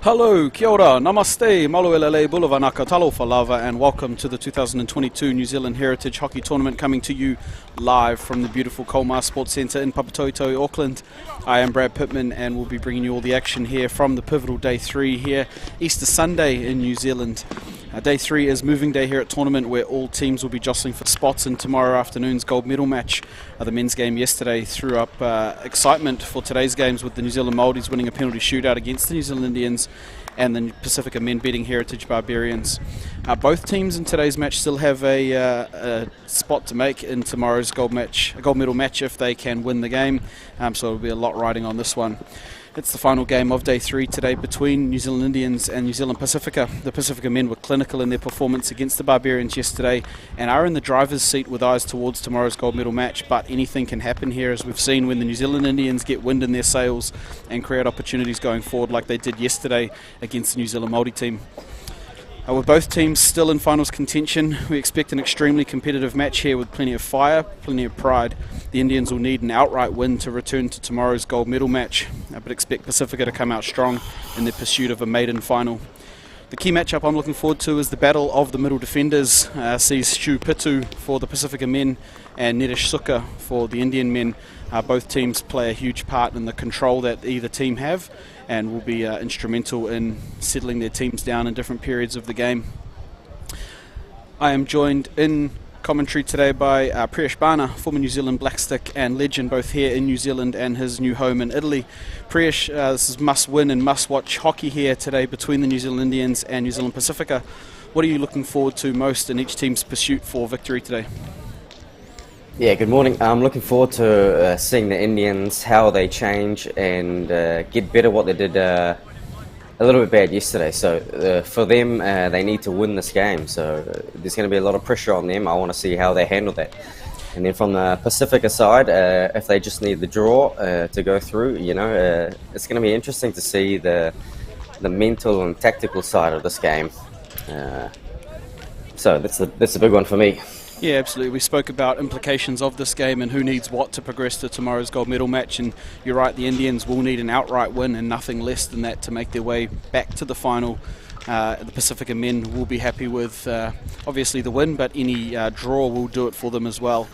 Hello, kia ora, namaste, maluelele, bulavanaka, talofa lava, and welcome to the 2022 New Zealand Heritage Hockey Tournament, coming to you live from the beautiful Colmar Sports Centre in Papatoetoe, Auckland. I am Brad Pittman and we'll be bringing you all the action here from the pivotal Day 3 here, Easter Sunday in New Zealand. Day 3 is moving day here at tournament, where all teams will be jostling for spots in tomorrow afternoon's gold medal match. The men's game yesterday threw up excitement for today's games, with the New Zealand Māoris winning a penalty shootout against the New Zealand Indians and the Pasifika men beating Heritage Barbarians. Both teams in today's match still have a spot to make in tomorrow's gold medal match if they can win the game, so there will be a lot riding on this one. It's the final game of Day 3 today between New Zealand Indians and New Zealand Pasifika. The Pasifika men were clinical in their performance against the Barbarians yesterday and are in the driver's seat with eyes towards tomorrow's gold medal match, but anything can happen here, as we've seen when the New Zealand Indians get wind in their sails and create opportunities going forward like they did yesterday against the New Zealand Māori team. With both teams still in finals contention, we expect an extremely competitive match here with plenty of fire, plenty of pride. The Indians will need an outright win to return to tomorrow's gold medal match, but expect Pasifika to come out strong in their pursuit of a maiden final. The key matchup I'm looking forward to is the battle of the middle defenders. Sees Stu Pitu for the Pasifika men and Neresh Suka for the Indian men. Both teams play a huge part in the control that either team have, and will be instrumental in settling their teams down in different periods of the game. I am joined in commentary today by Priyesh Bana, former New Zealand Blackstick and legend both here in New Zealand and his new home in Italy. Priyesh, this is must-win and must-watch hockey here today between the New Zealand Indians and New Zealand Pasifika. What are you looking forward to most in each team's pursuit for victory today? Yeah, good morning. I'm looking forward to seeing the Indians, how they change and get better what they did a little bit bad yesterday. So for them, they need to win this game. So there's going to be a lot of pressure on them. I want to see how they handle that. And then from the Pasifika side, if they just need the draw to go through, it's going to be interesting to see the mental and tactical side of this game. So that's a big one for me. Yeah, absolutely. We spoke about implications of this game and who needs what to progress to tomorrow's gold medal match, and you're right, the Indians will need an outright win and nothing less than that to make their way back to the final. The Pasifika men will be happy with obviously the win, but any draw will do it for them as well.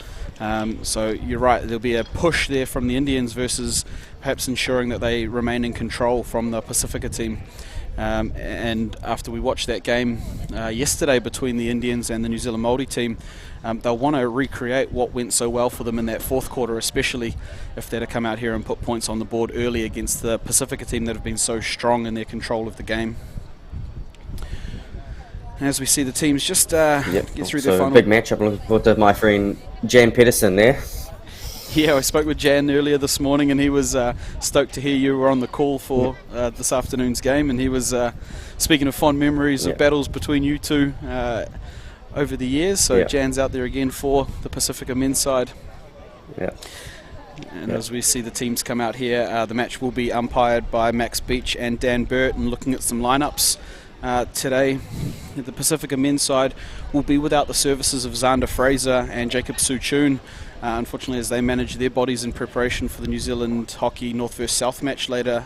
So you're right, there'll be a push there from the Indians versus perhaps ensuring that they remain in control from the Pasifika team. And after we watched that game yesterday between the Indians and the New Zealand Māori team, they'll want to recreate what went so well for them in that fourth quarter, especially if they're to come out here and put points on the board early against the Pasifika team that have been so strong in their control of the game. As we see the teams just get through their final. Big matchup. Looking forward to my friend Jan Pedersen there. Yeah, I spoke with Jan earlier this morning and he was stoked to hear you were on the call for this afternoon's game, and he was speaking of fond memories of battles between you two over the years. So Jan's out there again for the Pasifika men's side. Yeah. And as we see the teams come out here, the match will be umpired by Max Beach and Dan Burt, and looking at some lineups today, the Pasifika men's side will be without the services of Xander Fraser and Jacob Suchun. Unfortunately, as they manage their bodies in preparation for the New Zealand Hockey North vs South match later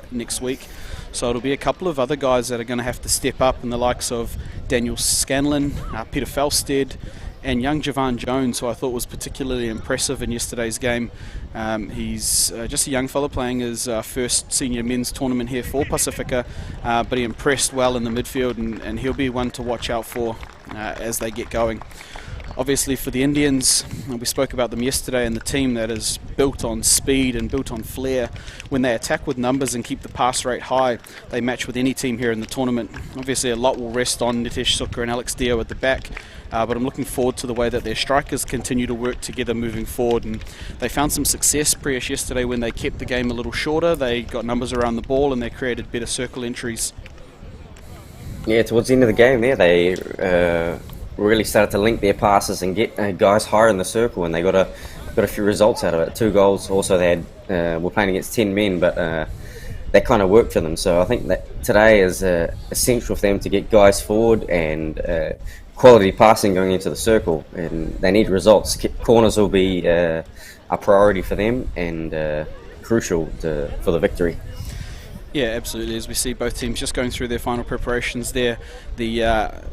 next week. So it'll be a couple of other guys that are going to have to step up, in the likes of Daniel Scanlon, Peter Falstead, and young Javan Jones, who I thought was particularly impressive in yesterday's game. He's just a young fella playing his first senior men's tournament here for Pasifika, but he impressed well in the midfield, and he'll be one to watch out for as they get going. Obviously for the Indians, we spoke about them yesterday, and the team that is built on speed and built on flair. When they attack with numbers and keep the pass rate high, they match with any team here in the tournament. Obviously a lot will rest on Neresh Suka and Alex Dio at the back, but I'm looking forward to the way that their strikers continue to work together moving forward. And they found some success, Priyesh, yesterday when they kept the game a little shorter. They got numbers around the ball and they created better circle entries. Yeah, towards the end of the game there, they really started to link their passes and get guys higher in the circle, and they got a few results out of it. 2 goals. Also, they had were playing against 10 men, but that kind of worked for them. So I think that today is essential for them to get guys forward and quality passing going into the circle, and they need results. Corners will be a priority for them and crucial for the victory. Yeah, absolutely. As we see both teams just going through their final preparations there, the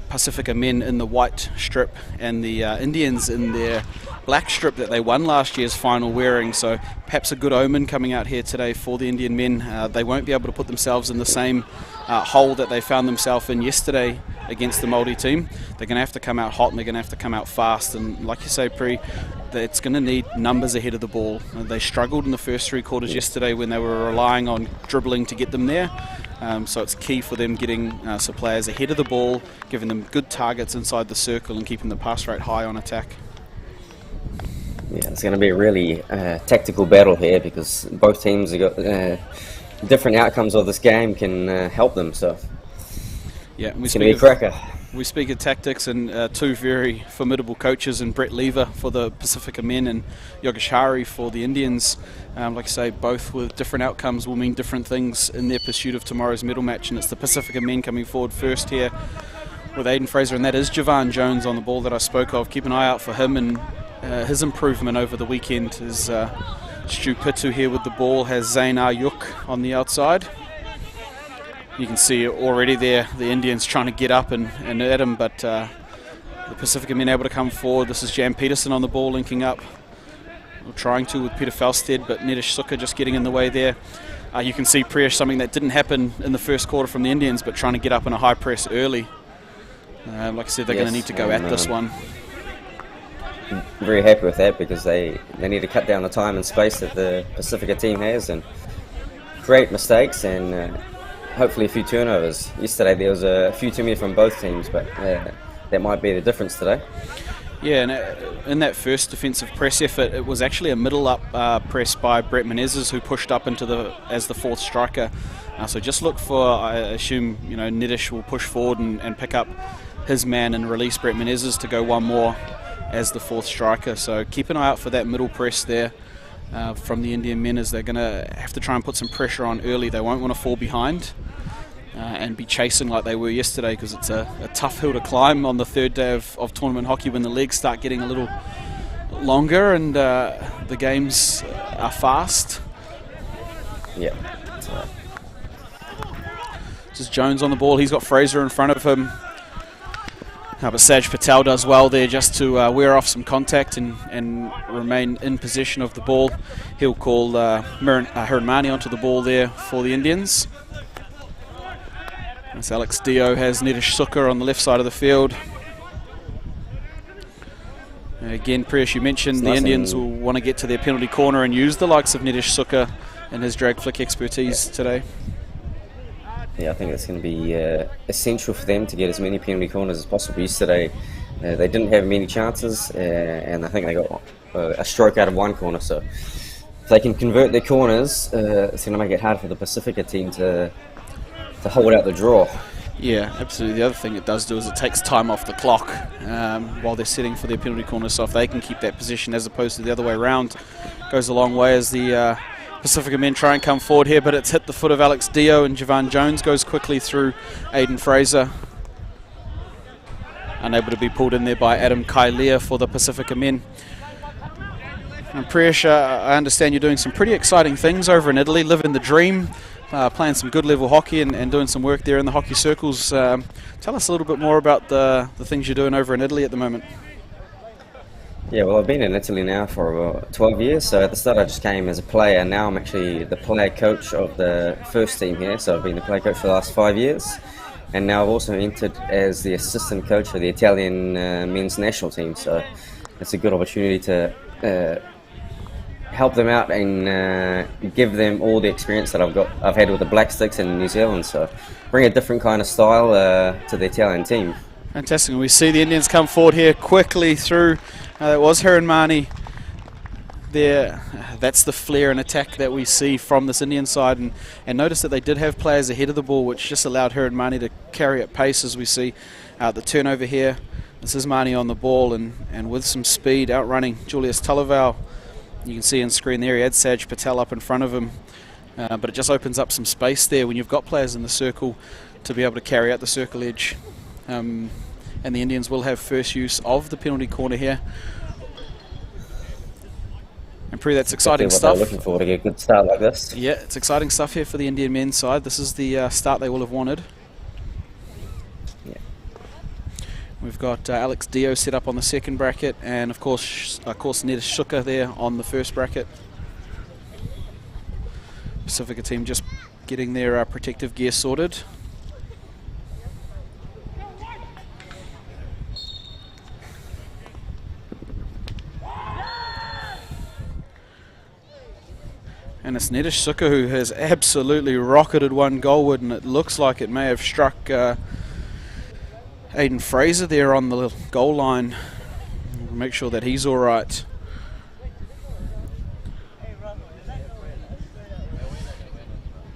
Pasifika men in the white strip and the Indians in their black strip that they won last year's final wearing. So perhaps a good omen coming out here today for the Indian men. They won't be able to put themselves in the same hole that they found themselves in yesterday against the Māori team. They're going to have to come out hot and they're going to have to come out fast. And like you say, Pri, it's going to need numbers ahead of the ball. They struggled in the first 3 quarters yesterday when they were relying on dribbling to get them there. So it's key for them getting some players ahead of the ball, giving them good targets inside the circle and keeping the pass rate high on attack. Yeah, it's going to be a really tactical battle here because both teams have got different outcomes of this game can help them. So yeah, it's going to be a cracker. We speak of tactics and 2 very formidable coaches in Brett Lever for the Pasifika men and Yogeshari for the Indians. Like I say, both with different outcomes will mean different things in their pursuit of tomorrow's medal match. And it's the Pasifika men coming forward first here with Aiden Fraser, and that is Javan Jones on the ball that I spoke of. Keep an eye out for him and his improvement over the weekend. Is Stu Pitu here with the ball, has Zain Ayuk on the outside. You can see already there the Indians trying to get up and at him, but the Pasifika men able to come forward. This is Jan Peterson on the ball linking up, or trying to, with Peter Falstead, but Nedish Suka just getting in the way there. You can see Priya, something that didn't happen in the first quarter from the Indians, but trying to get up in a high press early. Like I said, they're going to need to go at this one. Very happy with that because they need to cut down the time and space that the Pasifika team has and create mistakes and hopefully a few turnovers. Yesterday there was a few too many from both teams, but that might be the difference today. Yeah, and in that first defensive press effort, it was actually a middle-up press by Brett Menezes who pushed up into as the 4th striker. So just look for, I assume, Nedish will push forward and pick up his man and release Brett Menezes to go one more as the 4th striker. So keep an eye out for that middle press there from the Indian men, as they're going to have to try and put some pressure on early. They won't want to fall behind and be chasing like they were yesterday, because it's a tough hill to climb on the 3rd day of tournament hockey when the legs start getting a little longer and the games are fast. Yeah, that's right. This is Jones on the ball. He's got Fraser in front of him. But Saj Patel does well there just to wear off some contact and remain in possession of the ball. He'll call Hiranmani onto the ball there for the Indians. As Alex Dio has Nedish Suka on the left side of the field. Again, Priyesh, you mentioned the Indians will want to get to their penalty corner and use the likes of Nedish Suka and his drag flick expertise today. Yeah, I think it's going to be essential for them to get as many penalty corners as possible. Yesterday, they didn't have many chances, and I think they got a stroke out of one corner. So if they can convert their corners, it's going to make it hard for the Pasifika team to hold out the draw. Yeah, absolutely. The other thing it does do is it takes time off the clock while they're setting for their penalty corner. So if they can keep that position as opposed to the other way around, goes a long way as the Pasifika men try and come forward here, but it's hit the foot of Alex Dio, and Javan Jones goes quickly through Aiden Fraser. Unable to be pulled in there by Adam Kailea for the Pasifika men. And Priyesh, I understand you're doing some pretty exciting things over in Italy, living the dream, playing some good level hockey and doing some work there in the hockey circles. Tell us a little bit more about the things you're doing over in Italy at the moment. Yeah, well, I've been in Italy now for about 12 years, so at the start I just came as a player. Now I'm actually the player coach of the first team here, so I've been the player coach for the last 5 years, and now I've also entered as the assistant coach for the Italian men's national team, so it's a good opportunity to help them out and give them all the experience that I've had with the Black Sticks in New Zealand, so bring a different kind of style to the Italian team. Fantastic. We see the Indians come forward here quickly through. That was Hiranmani there. That's the flair and attack that we see from this Indian side. And notice that they did have players ahead of the ball, which just allowed Hiranmani to carry at pace, as we see the turnover here. This is Mani on the ball and with some speed outrunning Julius Talavau. You can see on screen there he had Saj Patel up in front of him. But it just opens up some space there when you've got players in the circle to be able to carry out the circle edge. And the Indians will have first use of the penalty corner here. And Pre, that's exciting what stuff. They're looking for to get a good start like this. Yeah, it's exciting stuff here for the Indian men's side. This is the start they will have wanted. Yeah. We've got Alex Dio set up on the second bracket, and of course Neda Shuka there on the first bracket. Pasifika team just getting their protective gear sorted. And it's Neda Shuka who has absolutely rocketed one goalward, and it looks like it may have struck Aiden Fraser there on the goal line. We'll make sure that he's all right.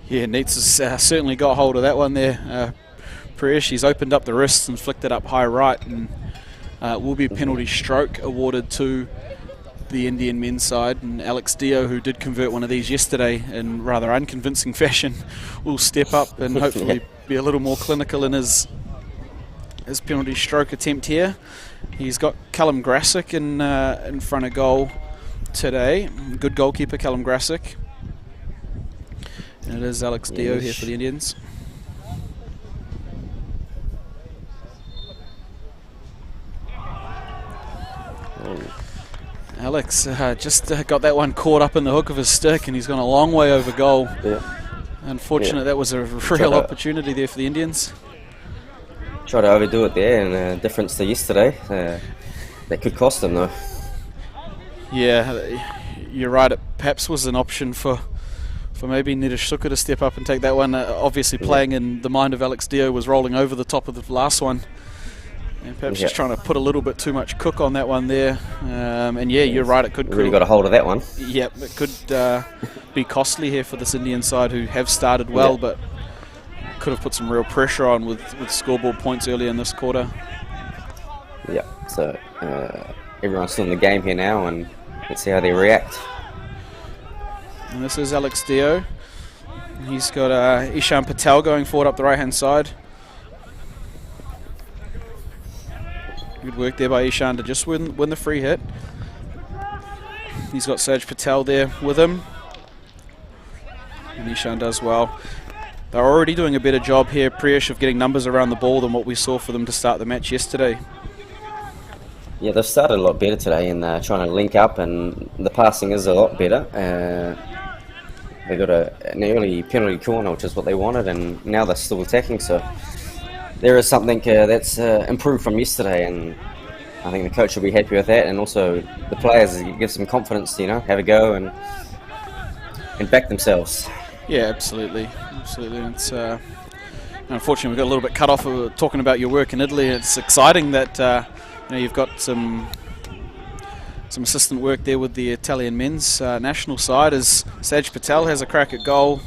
Yeah, Neitz has certainly got hold of that one there. Priyesh, he's opened up the wrists and flicked it up high right, and will be a penalty stroke awarded to the Indian men's side. And Alex Dio, who did convert one of these yesterday in rather unconvincing fashion, will step up and hopefully be a little more clinical in his penalty stroke attempt here. He's got Callum Grassick in front of goal today. Good goalkeeper, Callum Grassick. And it is Alex Dio here for the Indians. Alex just got that one caught up in the hook of his stick, and he's gone a long way over goal. Yeah. Unfortunate, that was a real opportunity there for the Indians. Try to overdo it there, and difference to yesterday. That could cost them though. Yeah, you're right. It perhaps was an option for maybe Neda Shuka to step up and take that one. Obviously playing in the mind of Alex Dio was rolling over the top of the last one. And perhaps just trying to put a little bit too much cook on that one there. And yeah, you're right, it could... Really got a hold of that one. Yep, it could be costly here for this Indian side, who have started well, but could have put some real pressure on with scoreboard points early in this quarter. Yeah, so everyone's still in the game here now, and let's see how they react. And this is Alex Dio. He's got Ishan Patel going forward up the right-hand side. Good work there by Ishan to just win the free hit. He's got Saj Patel there with him. And Ishan does well. They're already doing a better job here, Priyesh, of getting numbers around the ball than what we saw for them to start the match yesterday. Yeah, they've started a lot better today, and trying to link up, and the passing is a lot better. They got an early penalty corner, which is what they wanted, and now they're still attacking, so there is something that's improved from yesterday, and I think the coach will be happy with that, and also the players, it gives them confidence to, have a go and back themselves. Yeah, absolutely. It's unfortunately we got a little bit cut off of talking about your work in Italy. It's exciting that you've got some assistant work there with the Italian men's national side, as Saj Patel has a crack at goal.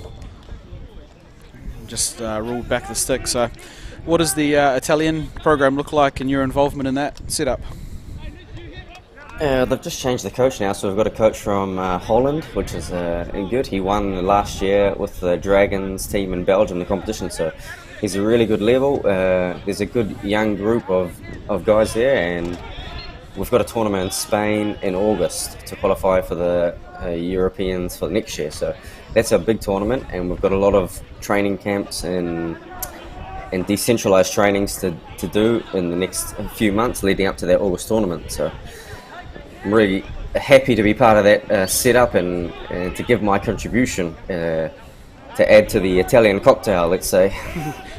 Just ruled back the stick. So what does the Italian program look like and your involvement in that setup? They've just changed the coach now, so we've got a coach from Holland, which is good. He won last year with the Dragons team in Belgium, the competition, so he's a really good level. There's a good young group of guys there, and we've got a tournament in Spain in August to qualify for the Europeans for next year, so that's a big tournament, and we've got a lot of training camps and decentralised trainings to do in the next few months leading up to that August tournament. So I'm really happy to be part of that setup and to give my contribution to add to the Italian cocktail, let's say.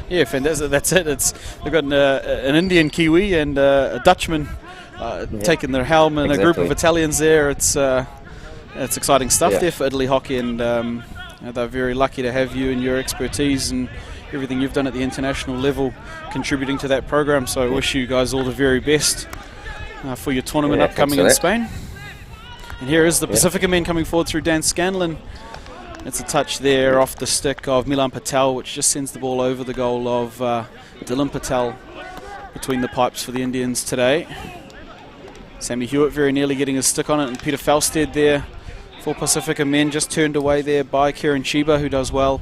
Yeah, fantastic. That's it. They've got an Indian Kiwi and a Dutchman taking their helm, and a group of Italians there. It's exciting stuff there for Italy hockey, and they're very lucky to have you and your expertise and everything you've done at the international level contributing to that program. So I wish you guys all the very best for your tournament upcoming in Spain. And here is the Pasifika men coming forward through Dan Scanlon. It's a touch there off the stick of Milan Patel, which just sends the ball over the goal of Dylan Patel between the pipes for the Indians today. Sammy Hewitt very nearly getting his stick on it, and Peter Falstead there for Pasifika men, just turned away there by Kieran Chiba, who does well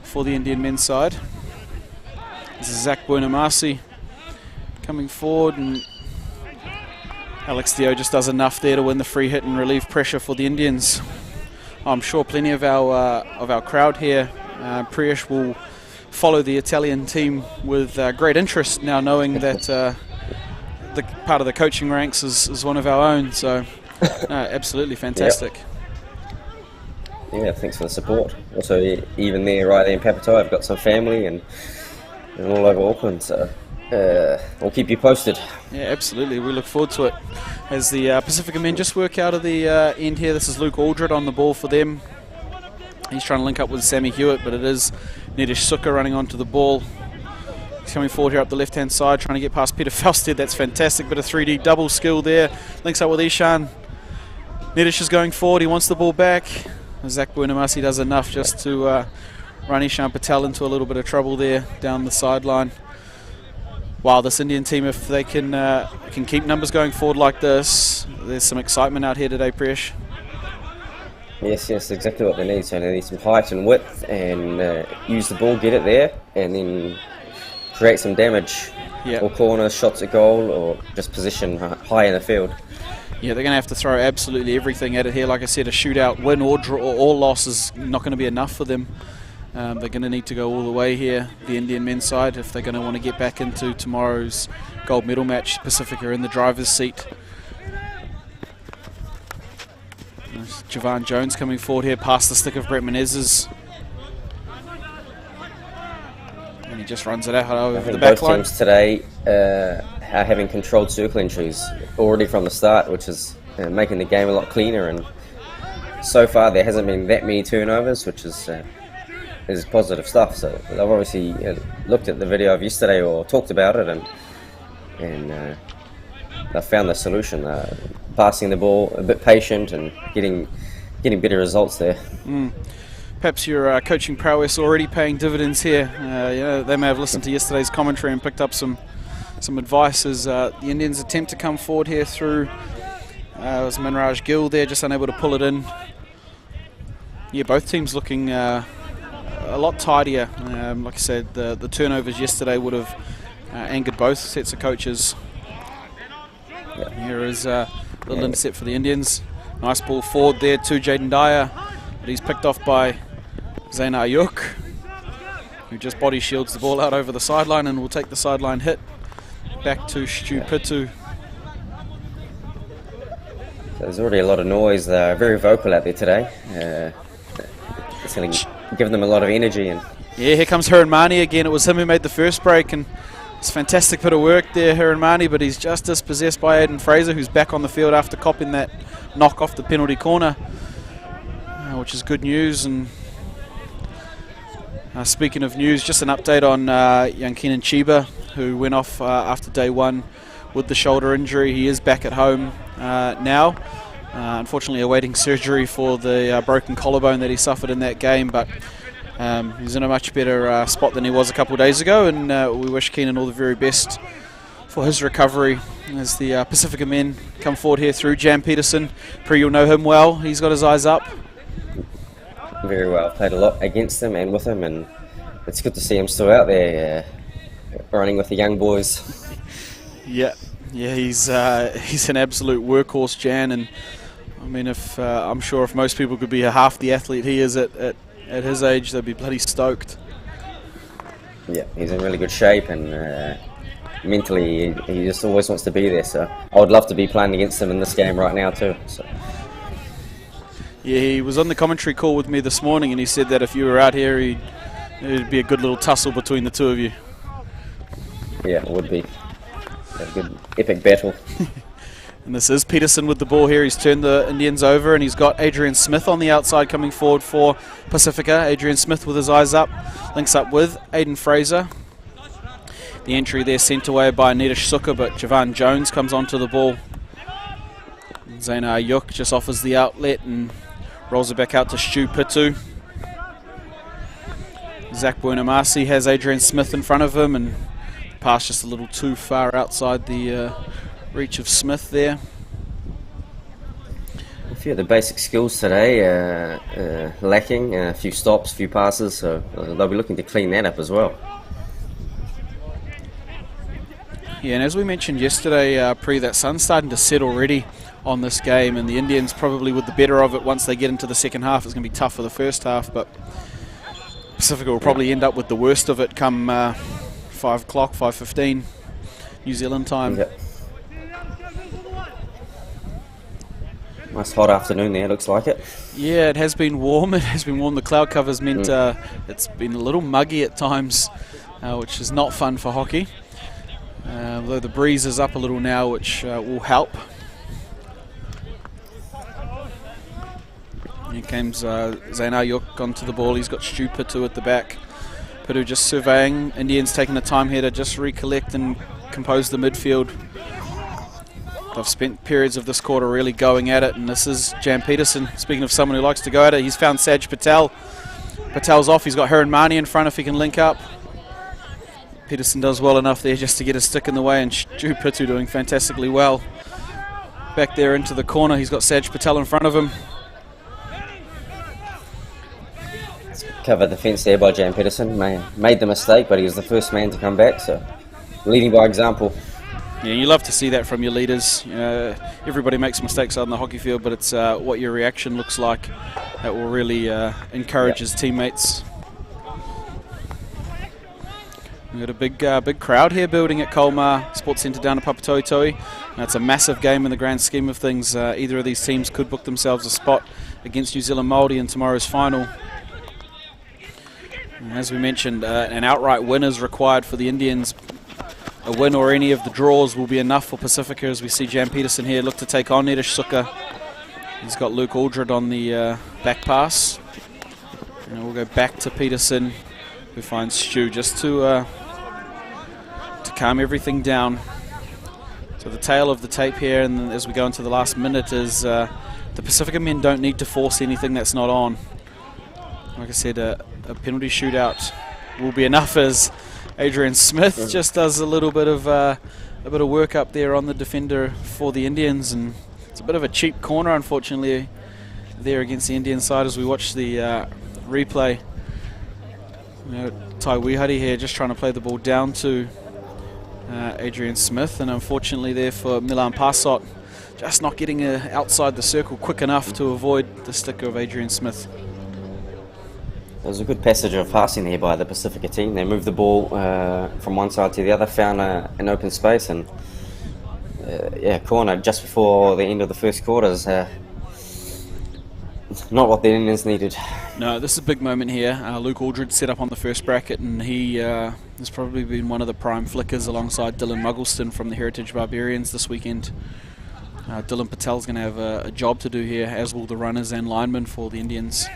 for the Indian men's side. This is Zach Buenamasi coming forward, and Alex Dio just does enough there to win the free hit and relieve pressure for the Indians. I'm sure plenty of our crowd here, Priyesh, will follow the Italian team with great interest now, knowing that the part of the coaching ranks is one of our own. So, absolutely fantastic. Yeah, thanks for the support. Also, even there, right there in Papatoa, I've got some family and all over Auckland, so I'll keep you posted. Yeah, absolutely. We look forward to it. As the Pasifika men just work out of the end here, this is Luke Aldred on the ball for them. He's trying to link up with Sammy Hewitt, but it is Nedish Suka running onto the ball. He's coming forward here up the left-hand side, trying to get past Peter Fausted. That's fantastic. Bit of 3D double skill there. Links up with Ishan. Nedish is going forward. He wants the ball back. Zach Buenamasi does enough just to run Ishan Patel into a little bit of trouble there down the sideline. Wow, this Indian team, if they can keep numbers going forward like this, there's some excitement out here today, Priyesh. Yes, exactly what they need. So they need some height and width, and use the ball, get it there, and then create some damage. Or corners, shots at goal, or just position high in the field. Yeah, they're going to have to throw absolutely everything at it here. Like I said, a shootout, win or draw or loss is not going to be enough for them. They're going to need to go all the way here, the Indian men's side, if they're going to want to get back into tomorrow's gold medal match. Pasifika in the driver's seat. There's Javan Jones coming forward here past the stick of Brett Menezes. And he just runs it out over the back line. Both teams today are having controlled circle entries already from the start, which is making the game a lot cleaner. And so far there hasn't been that many turnovers, which is positive stuff. So I've obviously looked at the video of yesterday or talked about it, and I found the solution. Passing the ball, a bit patient, and getting better results there. Perhaps your coaching prowess already paying dividends here. They may have listened to yesterday's commentary and picked up some advice as the Indians attempt to come forward here through was Minraj Gill there, just unable to pull it in. Yeah, both teams looking a lot tidier. Like I said, the turnovers yesterday would have angered both sets of coaches. Here is a little intercept for the Indians. Nice ball forward there to Jaden Dyer, but he's picked off by Zaina Ayuk, who just body shields the ball out over the sideline and will take the sideline hit. Back to Stu Pitu. There's already a lot of noise. They're very vocal out there today. It's going to give them a lot of energy. And yeah, here comes Hiranmani again. It was him who made the first break, and it's a fantastic bit of work there, Hiranmani, but he's just dispossessed by Aiden Fraser, who's back on the field after copping that knock off the penalty corner, which is good news. And speaking of news, just an update on young Kenan Chiba, who went off after day one with the shoulder injury. He is back at home now, unfortunately awaiting surgery for the broken collarbone that he suffered in that game, but he's in a much better spot than he was a couple of days ago, and we wish Kenan all the very best for his recovery as the Pasifika men come forward here through. Jan Peterson, you'll know him well. He's got his eyes up. Very well. Played a lot against him and with him, and it's good to see him still out there running with the young boys. Yeah, he's an absolute workhorse, Jan, and I mean, if I'm sure if most people could be half the athlete he is at his age, they'd be bloody stoked. Yeah, he's in really good shape, and mentally he just always wants to be there. So I would love to be playing against him in this game right now too. So. Yeah, he was on the commentary call with me this morning, and he said that if you were out here, it'd be a good little tussle between the two of you. Yeah, it would be a good epic battle. And this is Peterson with the ball here. He's turned the Indians over, and he's got Adrian Smith on the outside coming forward for Pasifika. Adrian Smith with his eyes up, links up with Aiden Fraser. The entry there sent away by Nedish Suka, but Javan Jones comes onto the ball. Zaina Ayuk just offers the outlet and rolls it back out to Stu Pitu. Zach Buenamasi has Adrian Smith in front of him, and the pass just a little too far outside the reach of Smith there. A few of the basic skills today lacking, a few stops, a few passes, so they'll be looking to clean that up as well. Yeah, and as we mentioned yesterday, that sun's starting to set already on this game, and the Indians probably with the better of it once they get into the second half. It's going to be tough for the first half, but Pasifika will probably end up with the worst of it come 5 o'clock, 5:15 New Zealand time. Yep. Nice hot afternoon there, looks like it. Yeah, it has been warm. It has been warm. The cloud cover's meant it's been a little muggy at times, which is not fun for hockey. Although the breeze is up a little now, which will help. Here comes Zaina Yok onto the ball. He's got Stu Pitu at the back. Pitu just surveying. Indians taking the time here to just recollect and compose the midfield. They've spent periods of this quarter really going at it, and this is Jan Peterson. Speaking of someone who likes to go at it, he's found Saj Patel. Patel's off. He's got Hiran Mani in front if he can link up. Peterson does well enough there just to get his stick in the way, and Stu Pitu doing fantastically well. Back there into the corner, he's got Saj Patel in front of him. Covered the fence there by Jan Peterson. Made the mistake, but he was the first man to come back, so leading by example. Yeah, you love to see that from your leaders. Everybody makes mistakes out on the hockey field, but it's what your reaction looks like that will really encourage his teammates. We've got a big crowd here building at Colmar Sports Centre down at Papatoetoe. It's a massive game in the grand scheme of things. Either of these teams could book themselves a spot against New Zealand Māori in tomorrow's final. And as we mentioned, an outright win is required for the Indians. A win or any of the draws will be enough for Pasifika, as we see Jan Peterson here look to take on Nedish Suka. He's got Luke Aldred on the back pass. And we'll go back to Peterson, who finds Stu just to calm everything down. So the tail of the tape here, and as we go into the last minute, is the Pasifika men don't need to force anything that's not on. Like I said, a penalty shootout will be enough, as Adrian Smith just does a bit of work up there on the defender for the Indians, and it's a bit of a cheap corner, unfortunately, there against the Indian side as we watch the replay. Tai Wihari here just trying to play the ball down to Adrian Smith, and unfortunately there for Milan Pasot, just not getting outside the circle quick enough to avoid the stick of Adrian Smith. There was a good passage of passing there by the Pasifika team. They moved the ball from one side to the other, found an open space, and corner just before the end of the first quarter is not what the Indians needed. No, this is a big moment here. Luke Aldred set up on the first bracket, and he has probably been one of the prime flickers alongside Dylan Muggleston from the Heritage Barbarians this weekend. Dylan Patel's going to have a job to do here, as will the runners and linemen for the Indians.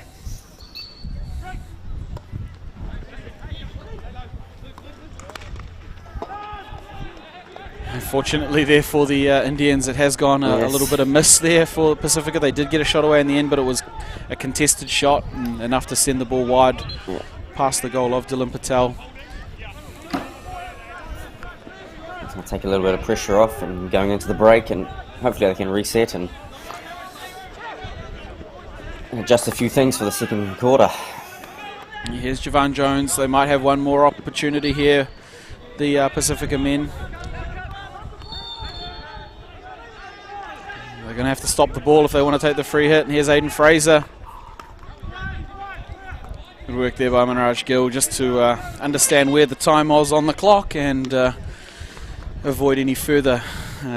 Unfortunately there for the Indians, it has gone a little bit of miss there for Pasifika. They did get a shot away in the end, but it was a contested shot and enough to send the ball wide past the goal of Dylan Patel. It's going to take a little bit of pressure off and going into the break, and hopefully they can reset and adjust a few things for the second quarter. Here's Javon Jones. They might have one more opportunity here, the Pasifika men. They're going to have to stop the ball if they want to take the free hit. And here's Aidan Fraser. Good work there by Manraj Gill just to understand where the time was on the clock and avoid any further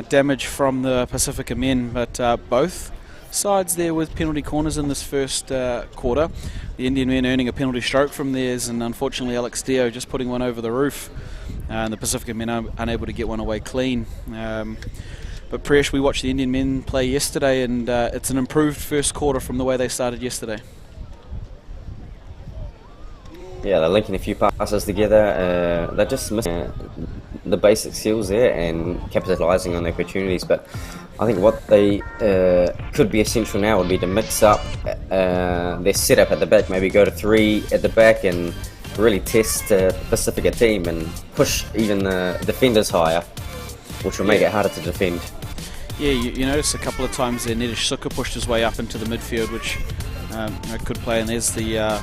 damage from the Pasifika men. But both sides there with penalty corners in this first quarter. The Indian men earning a penalty stroke from theirs, and unfortunately Alex Dio just putting one over the roof. And the Pasifika men are unable to get one away clean. But Presh, we watched the Indian men play yesterday, and it's an improved first quarter from the way they started yesterday. Yeah, they're linking a few passes together. They're just missing the basic skills there and capitalising on the opportunities. But I think what they could be essential now would be to mix up their setup at the back, maybe go to 3 at the back and really test the Pasifika team and push even the defenders higher, which will make it harder to defend. Yeah, you notice a couple of times there Nedish Suka pushed his way up into the midfield, which could play, and there's the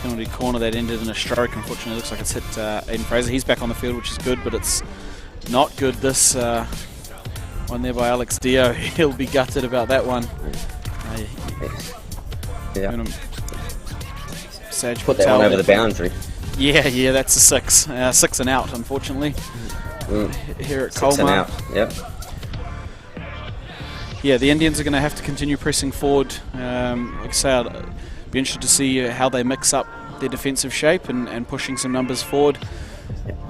penalty corner that ended in a stroke. Unfortunately, it looks like it's hit Aidan Fraser. He's back on the field, which is good, but it's Not good, this one there by Alex Dio. He'll be gutted about that one. Yeah. Saj Put that one over the boundary. Yeah, that's a 6. 6 and out, unfortunately. Here at Colmar. 6 and out, yep. Yeah, the Indians are going to have to continue pressing forward. Like I say, I'd be interested to see how they mix up their defensive shape and pushing some numbers forward.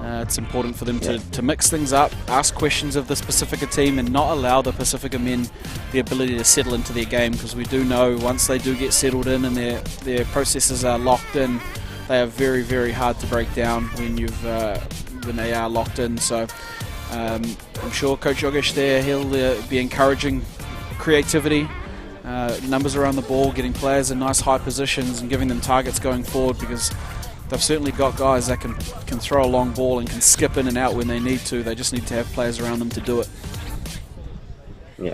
It's important for them to mix things up, ask questions of this Pasifika team, and not allow the Pasifika men the ability to settle into their game, because we do know once they do get settled in and their processes are locked in, they are very, very hard to break down when they are locked in. So I'm sure Coach Yogesh there, he'll be encouraging creativity, numbers around the ball, getting players in nice high positions and giving them targets going forward, because they've certainly got guys that can throw a long ball and can skip in and out when they need to. They just need to have players around them to do it. Yeah.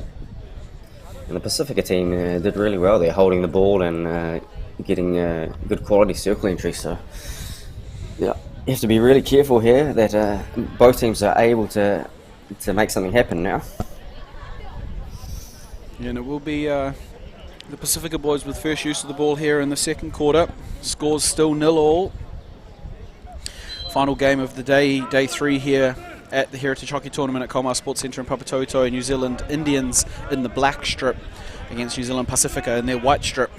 And the Pasifika team did really well. They're holding the ball and getting good quality circle entry. So, yeah, you have to be really careful here that both teams are able to make something happen now. Yeah, and it will be the Pasifika boys with first use of the ball here in the second quarter. Scores still 0-0. Final game of the day 3 here at the Heritage Hockey Tournament at Colmar Sports Centre in Papatoetoe. New Zealand Indians in the black strip against New Zealand Pasifika in their white strip.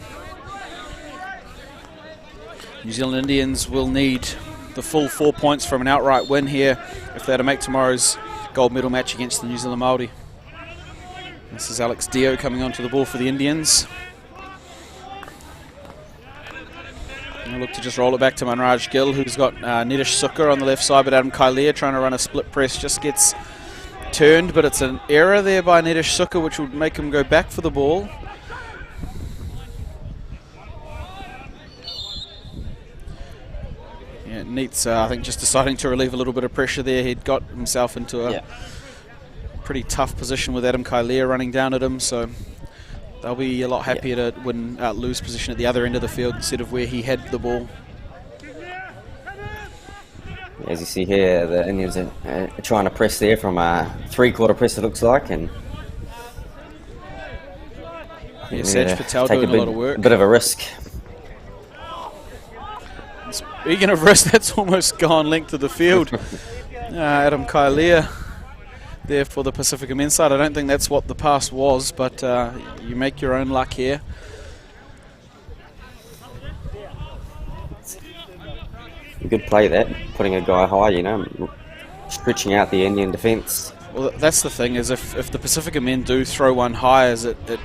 New Zealand Indians will need the full 4 points from an outright win here if they're to make tomorrow's gold medal match against the New Zealand Māori. This is Alex Dio coming onto the ball for the Indians. And look to just roll it back to Manraj Gill, who's got Nedish Sukkar on the left side, but Adam Kailea trying to run a split press just gets turned, but it's an error there by Nedish Sukkar, which would make him go back for the ball. Yeah, Neat's, I think, just deciding to relieve a little bit of pressure there. He'd got himself into a pretty tough position with Adam Kailea running down at him, so they'll be a lot happier to lose position at the other end of the field instead of where he had the ball. As you see here, the Indians are trying to press there from a three-quarter press, it looks like, and Saj Patel doing a lot of work. A bit of a risk. Speaking of risk, that's almost gone length of the field. Adam Kailea there for the Pasifika men's side. I don't think that's what the pass was, but you make your own luck here. Good play that, putting a guy high, you know, stretching out the Indian defence. Well, that's the thing, is if the Pasifika men do throw one high, it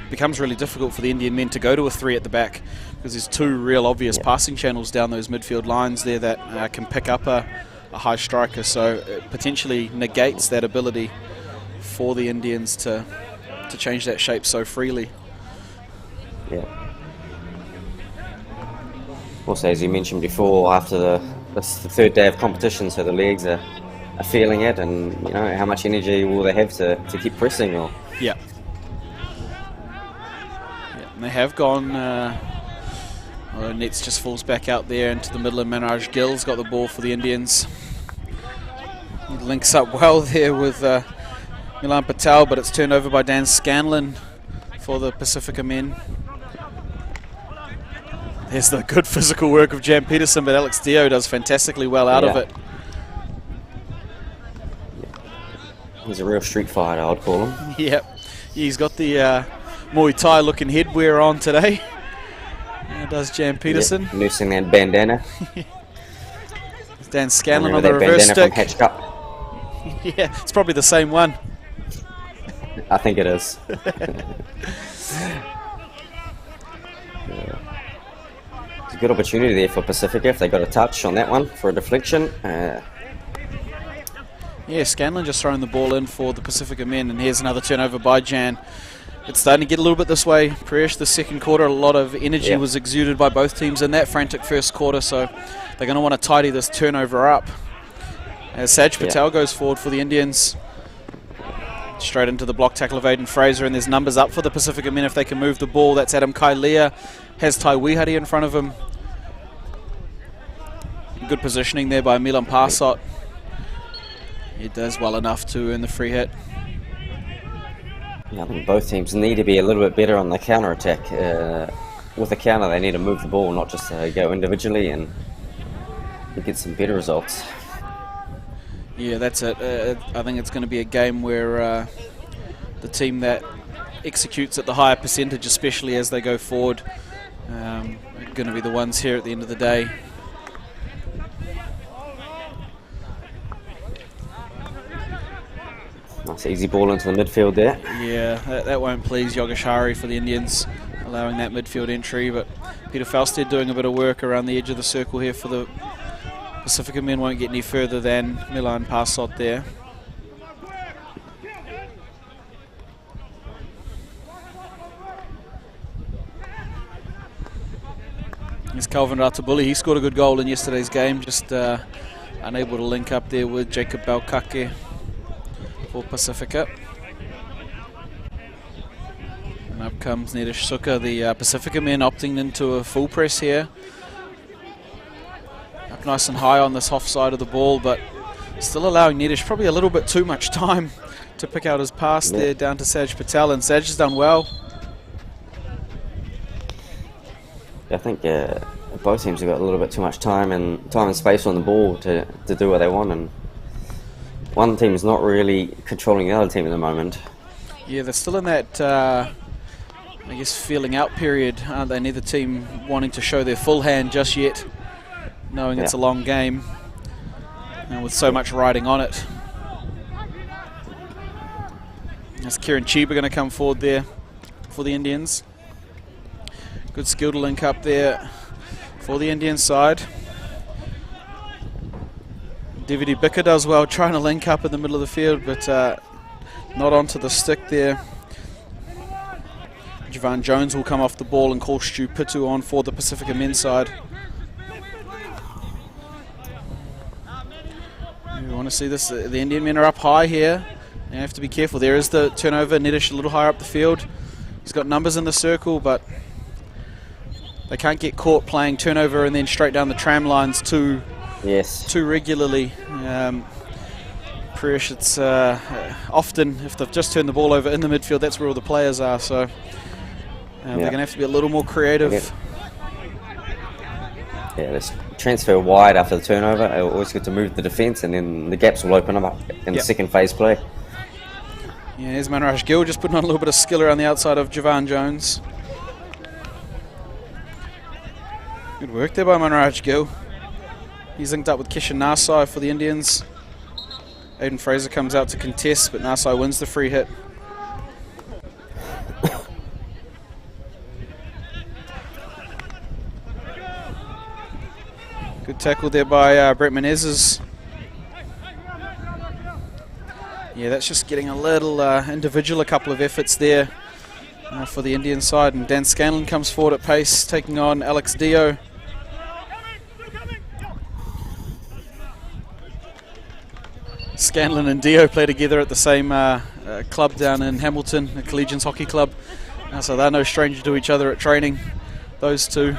becomes really difficult for the Indian men to go to a 3 at the back, because there's 2 real obvious passing channels down those midfield lines there that can pick up a high striker, so it potentially negates that ability for the Indians to change that shape so freely. Yeah. Also, as you mentioned before, after the third day of competition, so the legs are feeling it, and you know, how much energy will they have to keep pressing? Or yeah, and they have gone. Nets just falls back out there into the middle, and Manraj Gill's got the ball for the Indians. He links up well there with Milan Patel, but it's turned over by Dan Scanlon for the Pasifika men. There's the good physical work of Jan Peterson, but Alex Dio does fantastically well out of it. He's a real street fighter, I'd call him. Yep. He's got the Muay Thai looking headwear on today. Does Jan Peterson. Yep, nursing that bandana. Dan Scanlon on the reverse stick. From Hatch Cup. Yeah, it's probably the same one. I think it is. It's a good opportunity there for Pasifika if they got a touch on that one for a deflection. Yeah, Scanlon just throwing the ball in for the Pasifika men, and here's another turnover by Jan. It's starting to get a little bit this way. Presh, the second quarter, a lot of energy was exuded by both teams in that frantic first quarter, so they're going to want to tidy this turnover up. As Saj Patel goes forward for the Indians. Straight into the block tackle of Aiden Fraser, and there's numbers up for the Pasifika men if they can move the ball. That's Adam Kailea, has Tai Wihari in front of him. Good positioning there by Milan Parsot. He does well enough to earn the free hit. Yeah, I think both teams need to be a little bit better on the counter-attack. With the counter, they need to move the ball, not just go individually and get some better results. Yeah, that's it. I think it's going to be a game where the team that executes at the higher percentage, especially as they go forward, are going to be the ones here at the end of the day. Nice easy ball into the midfield there. Yeah, that won't please Yogeshari for the Indians, allowing that midfield entry, but Peter Falstead doing a bit of work around the edge of the circle here for the Pasifika men. Won't get any further than Milan Passot there. Here's Calvin Ratabuli. He scored a good goal in yesterday's game, just unable to link up there with Jacob Balkake for Pasifika. And up comes Nedish Suka. The Pasifika men opting into a full press here. Up nice and high on this off side of the ball, but still allowing Nedish probably a little bit too much time to pick out his pass there down to Saj Patel, and Saj has done well. I think both teams have got a little bit too much time and space on the ball to do what they want, and one team is not really controlling the other team at the moment. Yeah, they're still in that, I guess, feeling out period, aren't they? Neither team wanting to show their full hand just yet, knowing it's a long game and with so much riding on it. That's Kieran Chiba going to come forward there for the Indians. Good skill to link up there for the Indian side. DVD Bicker does well trying to link up in the middle of the field, but not onto the stick there. Javan Jones will come off the ball and call Stu Pitu on for the Pasifika men's side. We want to see this. The Indian men are up high here. You have to be careful. There is the turnover. Nedish a little higher up the field. He's got numbers in the circle, but they can't get caught playing turnover and then straight down the tram lines too regularly. Presh, it's often, if they've just turned the ball over in the midfield, that's where all the players are. So they're going to have to be a little more creative. Yeah, just transfer wide after the turnover. Always good to move the defence, and then the gaps will open up in the second phase play. Yeah, here's Manraj Gill just putting on a little bit of skill around the outside of Javan Jones. Good work there by Manraj Gill. He's linked up with Kishan Nasai for the Indians. Aiden Fraser comes out to contest, but Nasai wins the free hit. Good tackle there by Brett Menezes. Yeah, that's just getting a little individual, a couple of efforts there for the Indian side. And Dan Scanlon comes forward at pace, taking on Alex Dio. Scanlon and Dio play together at the same club down in Hamilton, the Collegians Hockey Club. So they're no stranger to each other at training, those two.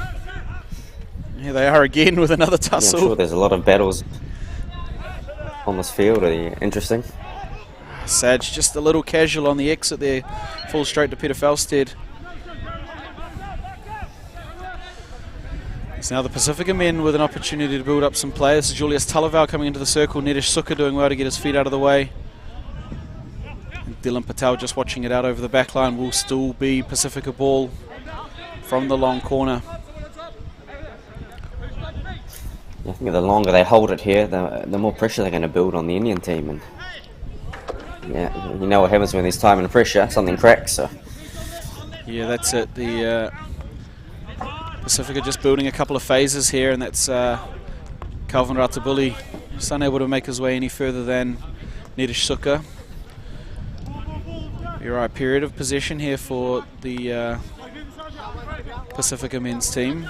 Here they are again with another tussle. Yeah, I'm sure there's a lot of battles on this field. Interesting. Saj just a little casual on the exit there, falls straight to Peter Falstead. It's now the Pasifika men with an opportunity to build up some players. Julius Talaval coming into the circle. Nedish Suka doing well to get his feet out of the way. And Dylan Patel just watching it out over the back line. Will still be Pasifika ball from the long corner. I think the longer they hold it here, the more pressure they're going to build on the Indian team. And yeah, you know what happens when there's time and pressure, something cracks. So yeah, that's it. The Pasifika just building a couple of phases here, and that's Calvin Ratabuli just unable to make his way any further than Nedish Suka. You're right, period of possession here for the Pasifika men's team.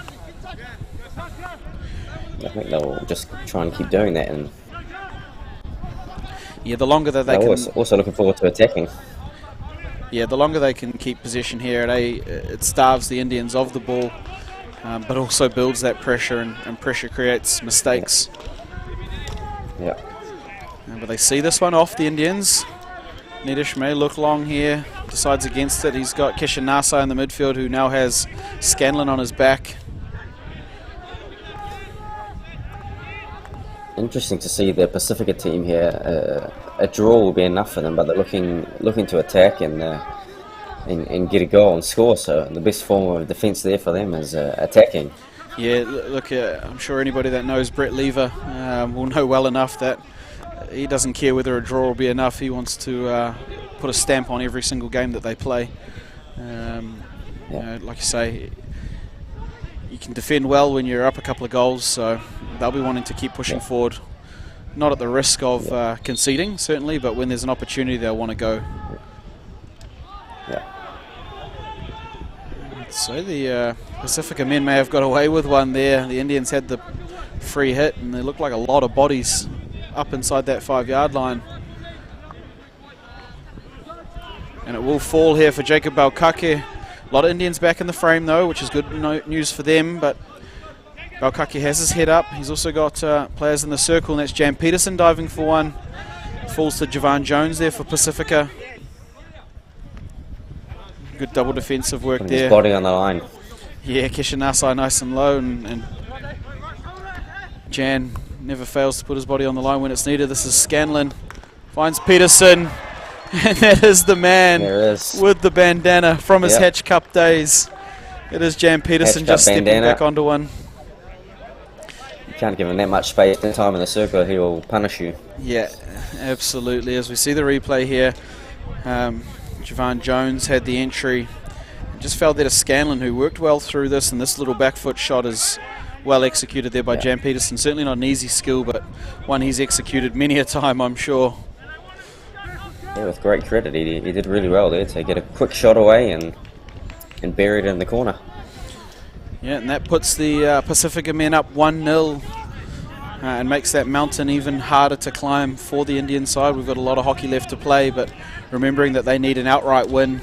I think they'll just try and keep doing that, and yeah, the longer that they can. Also looking forward to attacking. Yeah, the longer they can keep possession here, it starves the Indians of the ball, but also builds that pressure, and pressure creates mistakes. Yeah. But they see this one off, the Indians. Nedish may look long here, decides against it. He's got Kishan Nasai in the midfield, who now has Scanlon on his back. Interesting to see the Pasifika team here. A draw will be enough for them, but they're looking to attack and get a goal and score. So the best form of defence there for them is attacking. Yeah, look, I'm sure anybody that knows Brett Lever will know well enough that he doesn't care whether a draw will be enough. He wants to put a stamp on every single game that they play. You know, like you say, you can defend well when you're up a couple of goals, so they'll be wanting to keep pushing forward. Not at the risk of conceding, certainly, but when there's an opportunity, they'll want to go. So the Pasifika men may have got away with one there. The Indians had the free hit, and there looked like a lot of bodies up inside that 5-yard line. And it will fall here for Jacob Balkake. A lot of Indians back in the frame, though, which is good news for them, but Balkake has his head up. He's also got players in the circle, and that's Jan Peterson diving for one. Falls to Javan Jones there for Pasifika. Good double defensive work there. His body on the line. Yeah, Kishan Nasai nice and low, and Jan never fails to put his body on the line when it's needed. This is Scanlon. Finds Peterson, and that is the man with the bandana from his Hatch Cup days. It is Jan Peterson just stepping back onto one. You can't give him that much space and time in the circle, he will punish you. Yeah, absolutely. As we see the replay here, Javan Jones had the entry. Just fell there to Scanlon, who worked well through this, and this little back foot shot is well executed there by Jan Peterson. Certainly not an easy skill, but one he's executed many a time, I'm sure. Yeah, with great credit, he did really well there to get a quick shot away and bury it in the corner. Yeah, and that puts the Pasifika men up 1-0 and makes that mountain even harder to climb for the Indian side. We've got a lot of hockey left to play, but remembering that they need an outright win,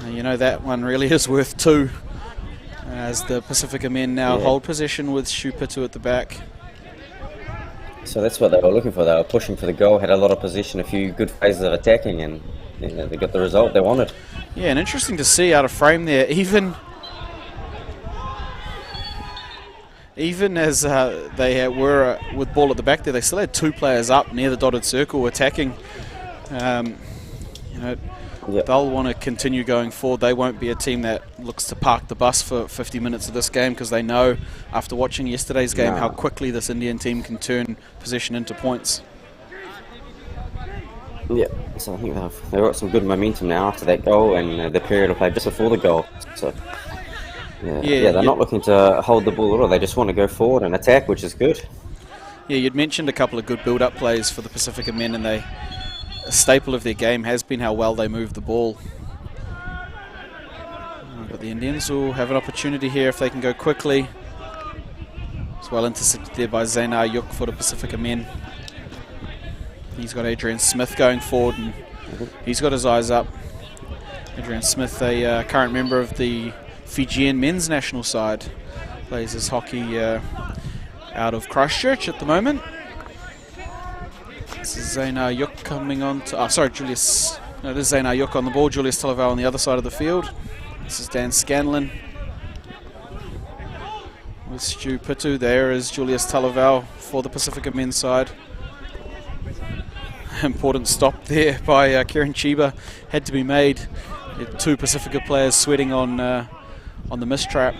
you know, that one really is worth 2, as the Pasifika men now hold possession with Shupitu at the back. So that's what they were looking for. They were pushing for the goal, had a lot of possession, a few good phases of attacking, and you know, they got the result they wanted. Yeah, and interesting to see out of frame there, even as they were with ball at the back there, they still had 2 players up near the dotted circle attacking. You know, they'll want to continue going forward. They won't be a team that looks to park the bus for 50 minutes of this game, because they know after watching yesterday's game how quickly this Indian team can turn possession into points. Yeah, so I think they've got some good momentum now after that goal and the period of play just before the goal. So they're not looking to hold the ball at all. They just want to go forward and attack, which is good. Yeah, you'd mentioned a couple of good build-up plays for the Pasifika men, and a staple of their game has been how well they move the ball. But the Indians will have an opportunity here if they can go quickly. It's well intercepted there by Zainar Yuk for the Pasifika men. He's got Adrian Smith going forward, and he's got his eyes up. Adrian Smith, a current member of the Fijian men's national side, plays his hockey out of Christchurch at the moment. This is Zainar Yuk coming on to... Julius... No, this is Zainar Yuk on the ball. Julius Talaval on the other side of the field. This is Dan Scanlon. With Stu Pitu, there is Julius Talaval for the Pasifika men's side. Important stop there by Kieran Chiba. Had to be made. 2 Pasifika players sweating on the mistrap.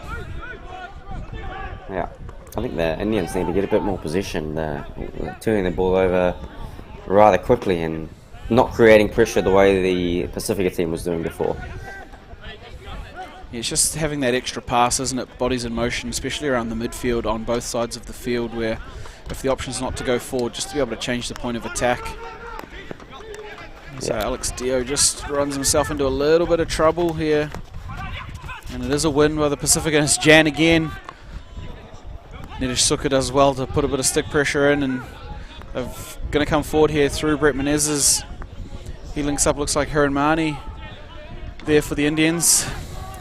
Yeah, I think the Indians need to get a bit more position, turning the ball over rather quickly and not creating pressure the way the Pasifika team was doing before. Yeah, it's just having that extra pass, isn't it? Bodies in motion, especially around the midfield on both sides of the field, where if the option's not to go forward, just to be able to change the point of attack. So Alex Dio just runs himself into a little bit of trouble here. And it is a win by the Pasifika, and it's Jan again. Nedish Suka does well to put a bit of stick pressure in, and they're going to come forward here through Brett Menezes. He links up, looks like Hiranmani there for the Indians.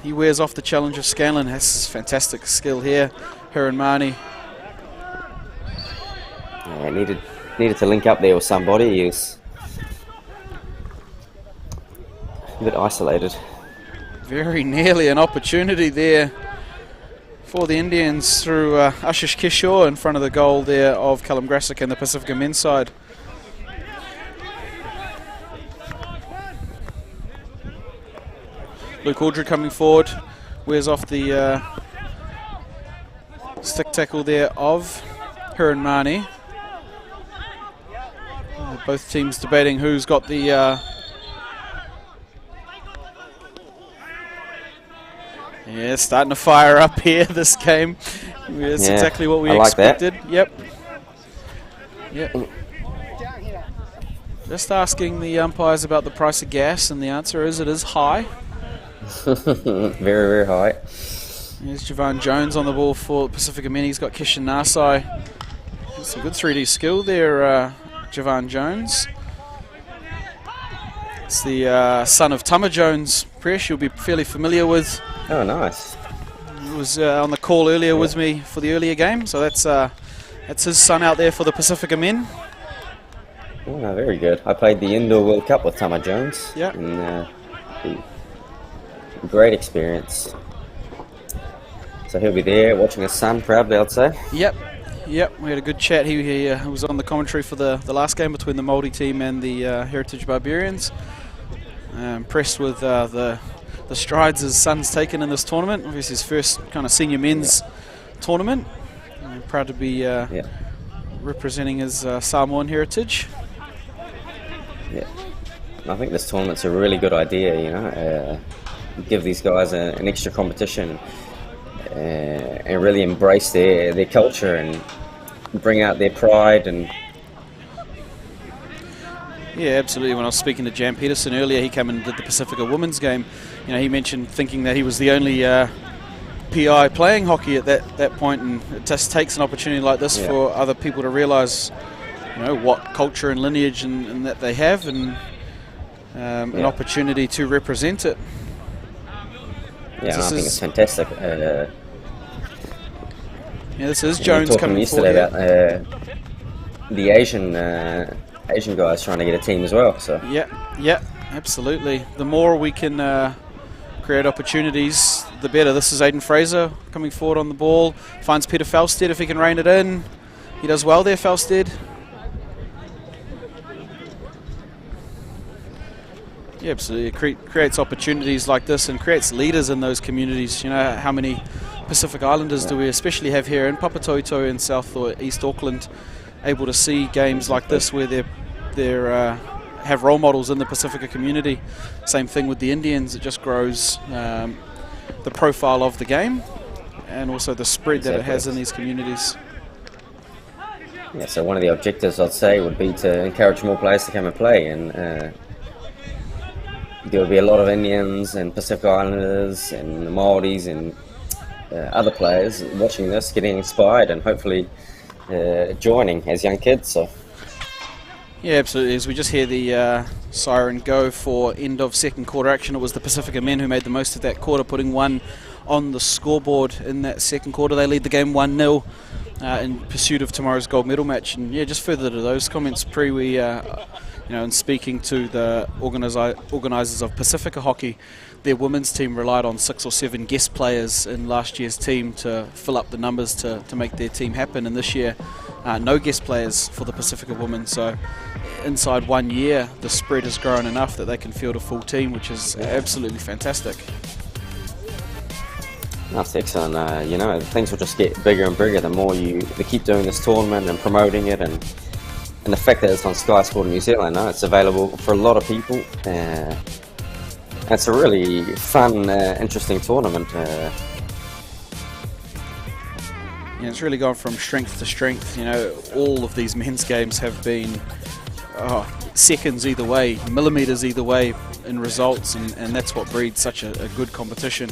He wears off the challenge of Scanlon. Has his fantastic skill here, Hiranmani. Yeah, needed to link up there with somebody. He was a bit isolated. Very nearly an opportunity there for the Indians through Ashish Kishore in front of the goal there of Callum Grassick and the Pasifika men's side. Luke Audrey coming forward, wears off the stick tackle there of Hiran Mani. Both teams debating who's got the yeah, starting to fire up here this game. That's exactly what we expected. Yep. Just asking the umpires about the price of gas, and the answer is it is high. Very, very high. Here's Javan Jones on the ball for Pasifika Men. He's got Kishan Nasai. Some good 3D skill there, Javan Jones. It's the son of Tama Jones. Presh, you'll be fairly familiar with. Oh, nice. He was on the call earlier with me for the earlier game, so that's his son out there for the Pasifika Men. Oh, very good. I played the Indoor World Cup with Tama Jones. Yeah. And, great experience. So he'll be there watching his son proudly, I'd say. Yep. We had a good chat. He was on the commentary for the last game between the Māori team and the Heritage Barbarians. Impressed with the strides his son's taken in this tournament. Obviously his first kind of senior men's tournament. Proud to be representing his Samoan heritage. Yeah, I think this tournament's a really good idea, you know. Give these guys an extra competition and really embrace their culture and bring out their pride. And yeah, absolutely. When I was speaking to Jan Peterson earlier, he came and did the Pasifika women's game. You know, he mentioned thinking that he was the only PI playing hockey at that point, and it just takes an opportunity like this for other people to realise, you know, what culture and lineage and that they have, and an opportunity to represent it. Yeah, I think it's fantastic. This is Jones coming yesterday forward about the Asian guys trying to get a team as well. So yeah, absolutely. The more we can create opportunities, the better. This is Aidan Fraser coming forward on the ball. Finds Peter Falstead if he can rein it in. He does well there, Falstead. Yeah, absolutely. It creates opportunities like this and creates leaders in those communities. You know, how many Pacific Islanders do we especially have here in Papatoetoe in South or East Auckland able to see games like this where they're have role models in the Pasifika community. Same thing with the Indians. It just grows the profile of the game and also the spread that it has in these communities. Yeah, so one of the objectives, I'd say, would be to encourage more players to come and play, and there will be a lot of Indians and Pacific Islanders and the Māoris and other players watching this, getting inspired and hopefully joining as young kids. So yeah, absolutely. As we just hear the siren go for end of second quarter action, it was the Pasifika Men who made the most of that quarter, putting one on the scoreboard in that second quarter. They lead the game 1-0 in pursuit of tomorrow's gold medal match. And yeah, just further to those comments, we in speaking to the organisers of Pasifika Hockey, their women's team relied on 6 or 7 guest players in last year's team to fill up the numbers to make their team happen. And this year, no guest players for the Pasifika women. So inside 1 year, the spread has grown enough that they can field a full team, which is absolutely fantastic. That's excellent. Things will just get bigger and bigger the more they keep doing this tournament and promoting it, and the fact that it's on Sky Sport New Zealand, it's available for a lot of people. It's a really fun, interesting tournament. It's really gone from strength to strength. You know, all of these men's games have been seconds either way, millimetres either way in results, and that's what breeds such a good competition.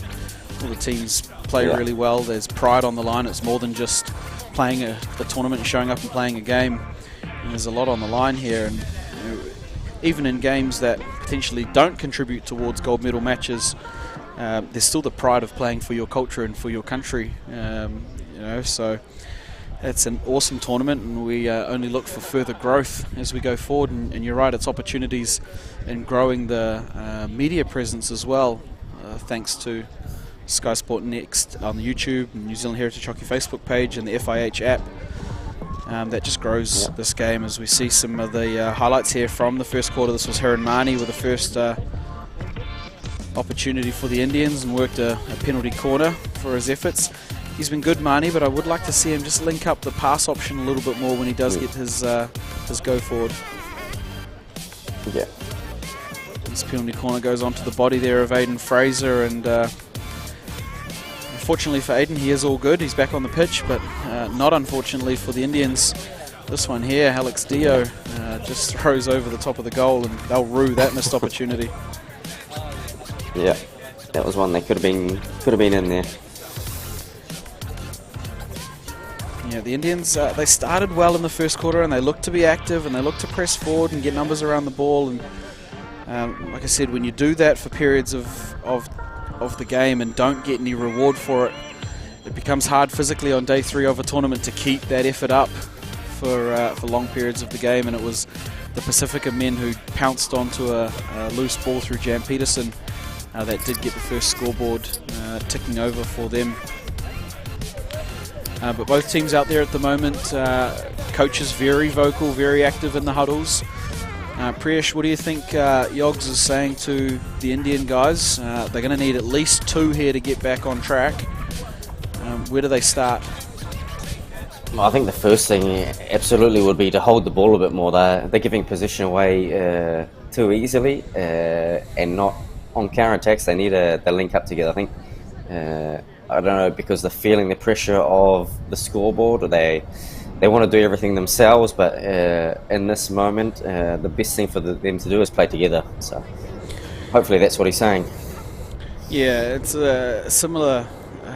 All the teams play really well. There's pride on the line. It's more than just playing the tournament and showing up and playing a game. And there's a lot on the line here, and even in games that potentially don't contribute towards gold medal matches, there's still the pride of playing for your culture and for your country. So It's an awesome tournament, and we only look for further growth as we go forward. And you're right, it's opportunities in growing the media presence as well, thanks to skysportnext on the YouTube, New Zealand Heritage Hockey Facebook page, and the FIH app. That just grows this game. As we see some of the highlights here from the first quarter. This was Hiranmani with the first opportunity for the Indians, and worked a penalty corner for his efforts. He's been good, Mani, but I would like to see him just link up the pass option a little bit more when he does get his go forward. Yeah. This penalty corner goes onto the body there of Aiden Fraser, and unfortunately for Aiden, he is all good. He's back on the pitch, but not unfortunately for the Indians. This one here, Alex Dio just throws over the top of the goal, and they'll rue that missed opportunity. Yeah, that was one that could have been in there. Yeah, the Indians, they started well in the first quarter, and they looked to be active, and they looked to press forward and get numbers around the ball. And like I said, when you do that for periods of the game and don't get any reward for it, it becomes hard physically on day 3 of a tournament to keep that effort up for long periods of the game. And it was the Pasifika men who pounced onto a loose ball through Jan Peterson that did get the first scoreboard ticking over for them. But both teams out there at the moment, coaches very vocal, very active in the huddles. Priyesh, what do you think Yogs is saying to the Indian guys? They're going to need at least 2 here to get back on track. Where do they start? Well, I think the first thing absolutely would be to hold the ball a bit more. They're giving possession away too easily, and not on counter-attacks. They need to link up together, I think. I don't know, because they're feeling the pressure of the scoreboard, or they want to do everything themselves, but in this moment, the best thing for them to do is play together. So hopefully that's what he's saying. Yeah, it's a similar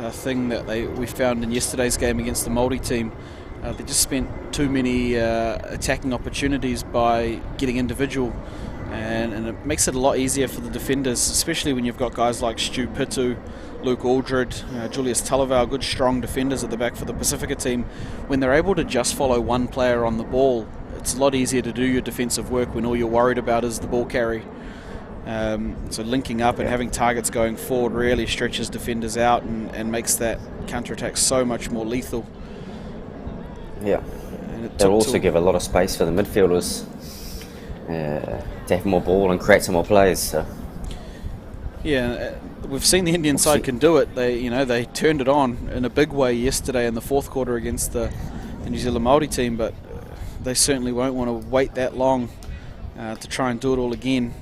thing that we found in yesterday's game against the Māori team. They just spent too many attacking opportunities by getting individual, and it makes it a lot easier for the defenders, especially when you've got guys like Stu Pitu, Luke Aldred, Julius Talaval, good strong defenders at the back for the Pasifika team. When they're able to just follow one player on the ball, it's a lot easier to do your defensive work when all you're worried about is the ball carry. So linking up and having targets going forward really stretches defenders out and makes that counter-attack so much more lethal. Yeah, they'll also give a lot of space for the midfielders to have more ball and create some more plays. So. Yeah, we've seen the Indian side can do it. They turned it on in a big way yesterday in the fourth quarter against the New Zealand Māori team, but they certainly won't want to wait that long to try and do it all again.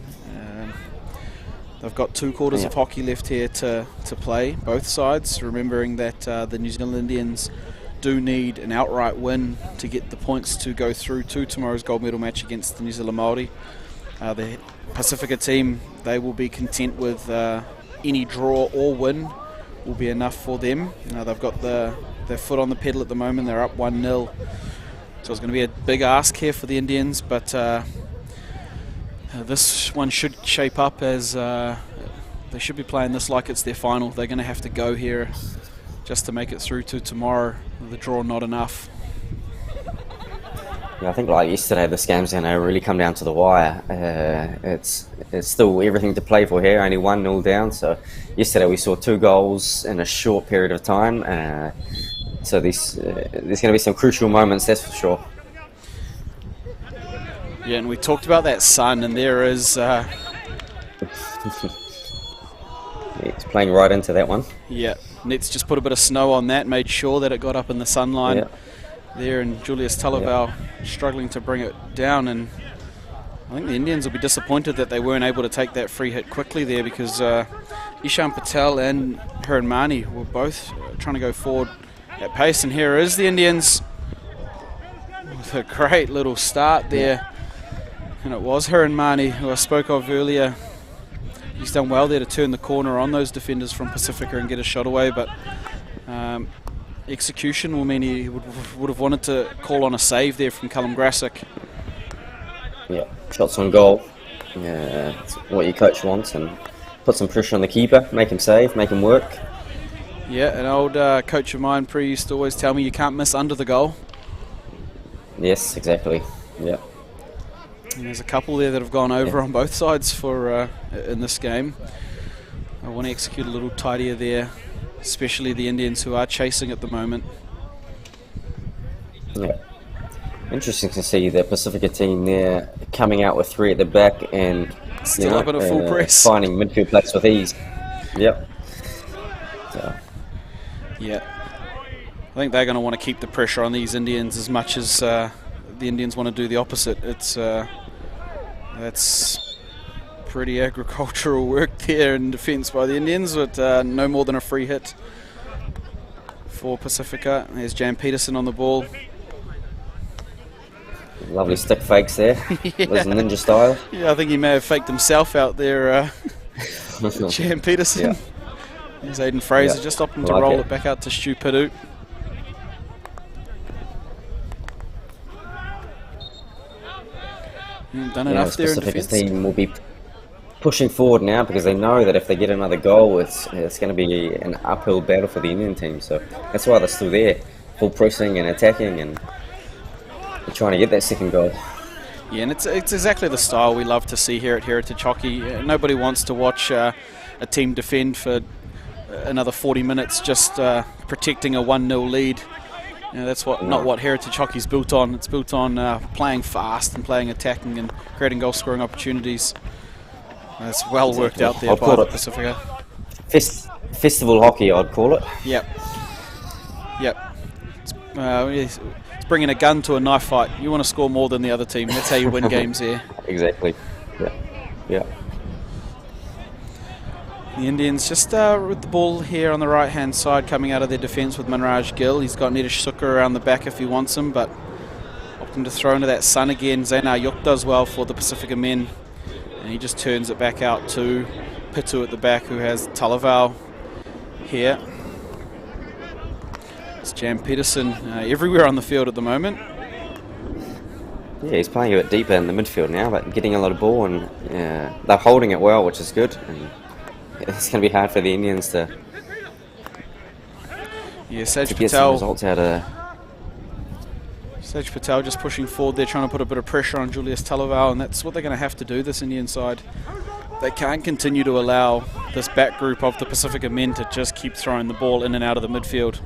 They've got 2 quarters of hockey left here to play, both sides, remembering that the New Zealand Indians do need an outright win to get the points to go through to tomorrow's gold medal match against the New Zealand Māori. The Pasifika team, they will be content with any draw or win will be enough for them. They've got their foot on the pedal at the moment. They're up 1-0. So it's going to be a big ask here for the Indians, but this one should shape up as they should be playing this like it's their final. They're going to have to go here just to make it through to tomorrow. The draw not enough. Yeah, I think like yesterday, this game's going to really come down to the wire. It's still everything to play for here, only 1-0 down. So yesterday we saw 2 goals in a short period of time. So there's going to be some crucial moments, that's for sure. Yeah, and we talked about that sun, and there is... It's playing right into that one. Yeah, Nets just put a bit of snow on that, made sure that it got up in the sunline there, and Julius Talaval struggling to bring it down. And I think the Indians will be disappointed that they weren't able to take that free hit quickly there, because Ishan Patel and Hiranmani were both trying to go forward at pace. And here is the Indians with a great little start there. And it was Hiranmani, who I spoke of earlier. He's done well there to turn the corner on those defenders from Pasifika and get a shot away, but execution will mean he would have wanted to call on a save there from Callum Grassick. Yeah, shots on goal. Yeah, that's what your coach wants, and put some pressure on the keeper, make him save, make him work. Yeah, an old coach of mine used to always tell me you can't miss under the goal. Yes, exactly. Yeah. And there's a couple there that have gone over on both sides for in this game. I want to execute a little tidier there, especially the Indians who are chasing at the moment. Yeah. Interesting to see the Pasifika team there coming out with 3 at the back and still up in a full press, finding midfield place with ease. Yep. So. Yeah. I think they're going to want to keep the pressure on these Indians as much as the Indians want to do the opposite. That's pretty agricultural work there in defence by the Indians, with no more than a free hit for Pasifika. There's Jan Peterson on the ball. Lovely stick fakes there. Yeah. Was ninja style. Yeah, I think he may have faked himself out there, Jan Peterson. Yeah. There's Aidan Fraser just opting to roll it back out to Stu Pidu. Done enough there in defence. The team will be pushing forward now because they know that if they get another goal, it's going to be an uphill battle for the Indian team. So that's why they're still there, full pressing and attacking, and they're trying to get that second goal. Yeah, and it's exactly the style we love to see here at Heritage Hockey. Nobody wants to watch a team defend for another 40 minutes just protecting a 1-0 lead. You know, that's not what Heritage Hockey's built on. It's built on playing fast and playing attacking and creating goal-scoring opportunities. It's well worked out there by the Pasifika. Festival hockey, I'd call it. Yep. It's bringing a gun to a knife fight. You want to score more than the other team. That's how you win games here. Exactly. Yeah. The Indians just with the ball here on the right-hand side coming out of their defence with Manraj Gill. He's got Nitish Sukha around the back if he wants him, but opting to throw into that sun again. Zainar Yuk does well for the Pasifika men, and he just turns it back out to Pitu at the back, who has Talavau here. It's Jan Peterson everywhere on the field at the moment. Yeah, he's playing a bit deeper in the midfield now, but getting a lot of ball, and they're holding it well, which is good. And it's going to be hard for the Indians to Saj get some results out of Saj Patel just pushing forward there, trying to put a bit of pressure on Julius Talavau, and that's what they're going to have to do, this Indian side. They can't continue to allow this back group of the Pasifika men to just keep throwing the ball in and out of the midfield.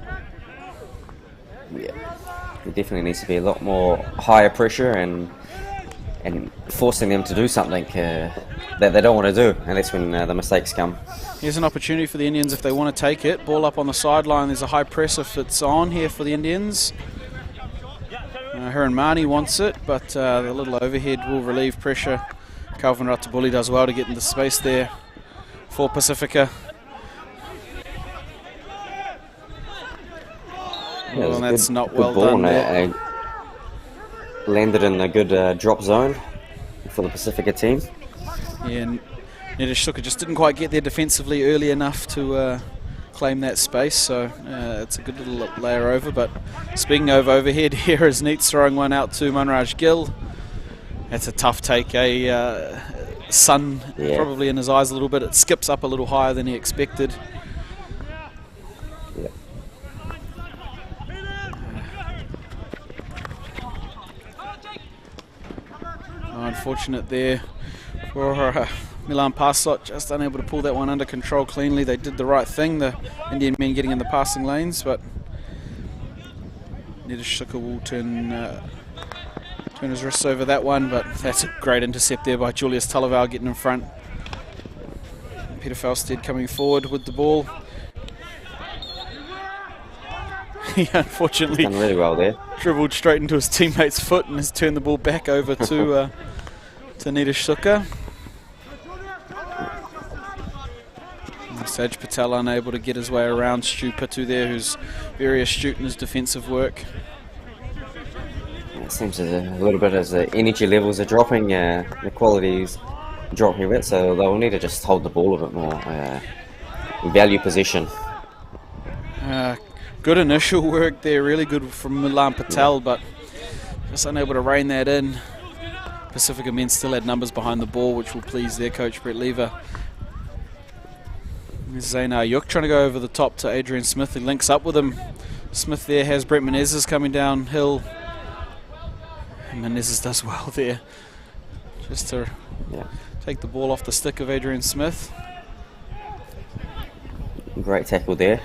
Yeah, there definitely needs to be a lot more higher pressure and forcing them to do something that they don't want to do, and that's when the mistakes come. Here's an opportunity for the Indians if they want to take it. Ball up on the sideline. There's a high press if it's on here for the Indians. Hiran Mani wants it, but the little overhead will relieve pressure. Calvin Ratabuli does well to get into space there for Pasifika. Well, and that's not well done there. Landed in a good drop zone for the Pasifika team. Yeah, and Nitish Sukha just didn't quite get there defensively early enough to claim that space, so it's a good little layer over. But speaking of overhead, here is Neats throwing one out to Manraj Gill. That's a tough take, sun probably in his eyes a little bit. It skips up a little higher than he expected. Unfortunate there for Milan Pasot, just unable to pull that one under control cleanly. They did the right thing, the Indian men getting in the passing lanes, but Nitish Sukha will turn his wrists over that one, but that's a great intercept there by Julius Talavau getting in front. Peter Falstead coming forward with the ball. He unfortunately done really well there. Dribbled straight into his teammate's foot and has turned the ball back over to Nitish Sukha. Saj Patel unable to get his way around Stu Pitu there, who's very astute in his defensive work. It seems a little bit as the energy levels are dropping, the quality's dropping a bit, so they'll need to just hold the ball a bit more, value possession. Good initial work there, really good from Milan Patel, but just unable to rein that in. Pasifika men still had numbers behind the ball, which will please their coach, Brett Lever. Zayna Yuk trying to go over the top to Adrian Smith. He links up with him. Smith there has Brett Menezes coming downhill. Menezes does well there. Just to take the ball off the stick of Adrian Smith. Great tackle there.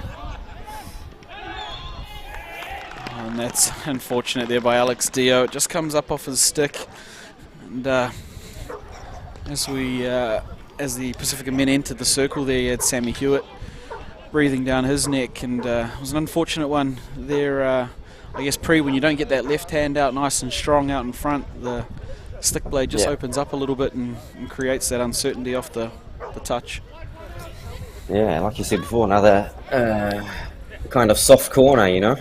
And that's unfortunate there by Alex Dio. It just comes up off his stick. And as the Pasifika men entered the circle there, you had Sammy Hewitt breathing down his neck, and it was an unfortunate one there. I guess when you don't get that left hand out nice and strong out in front, the stick blade just opens up a little bit and creates that uncertainty off the touch. Yeah, like you said before, another kind of soft corner, you know.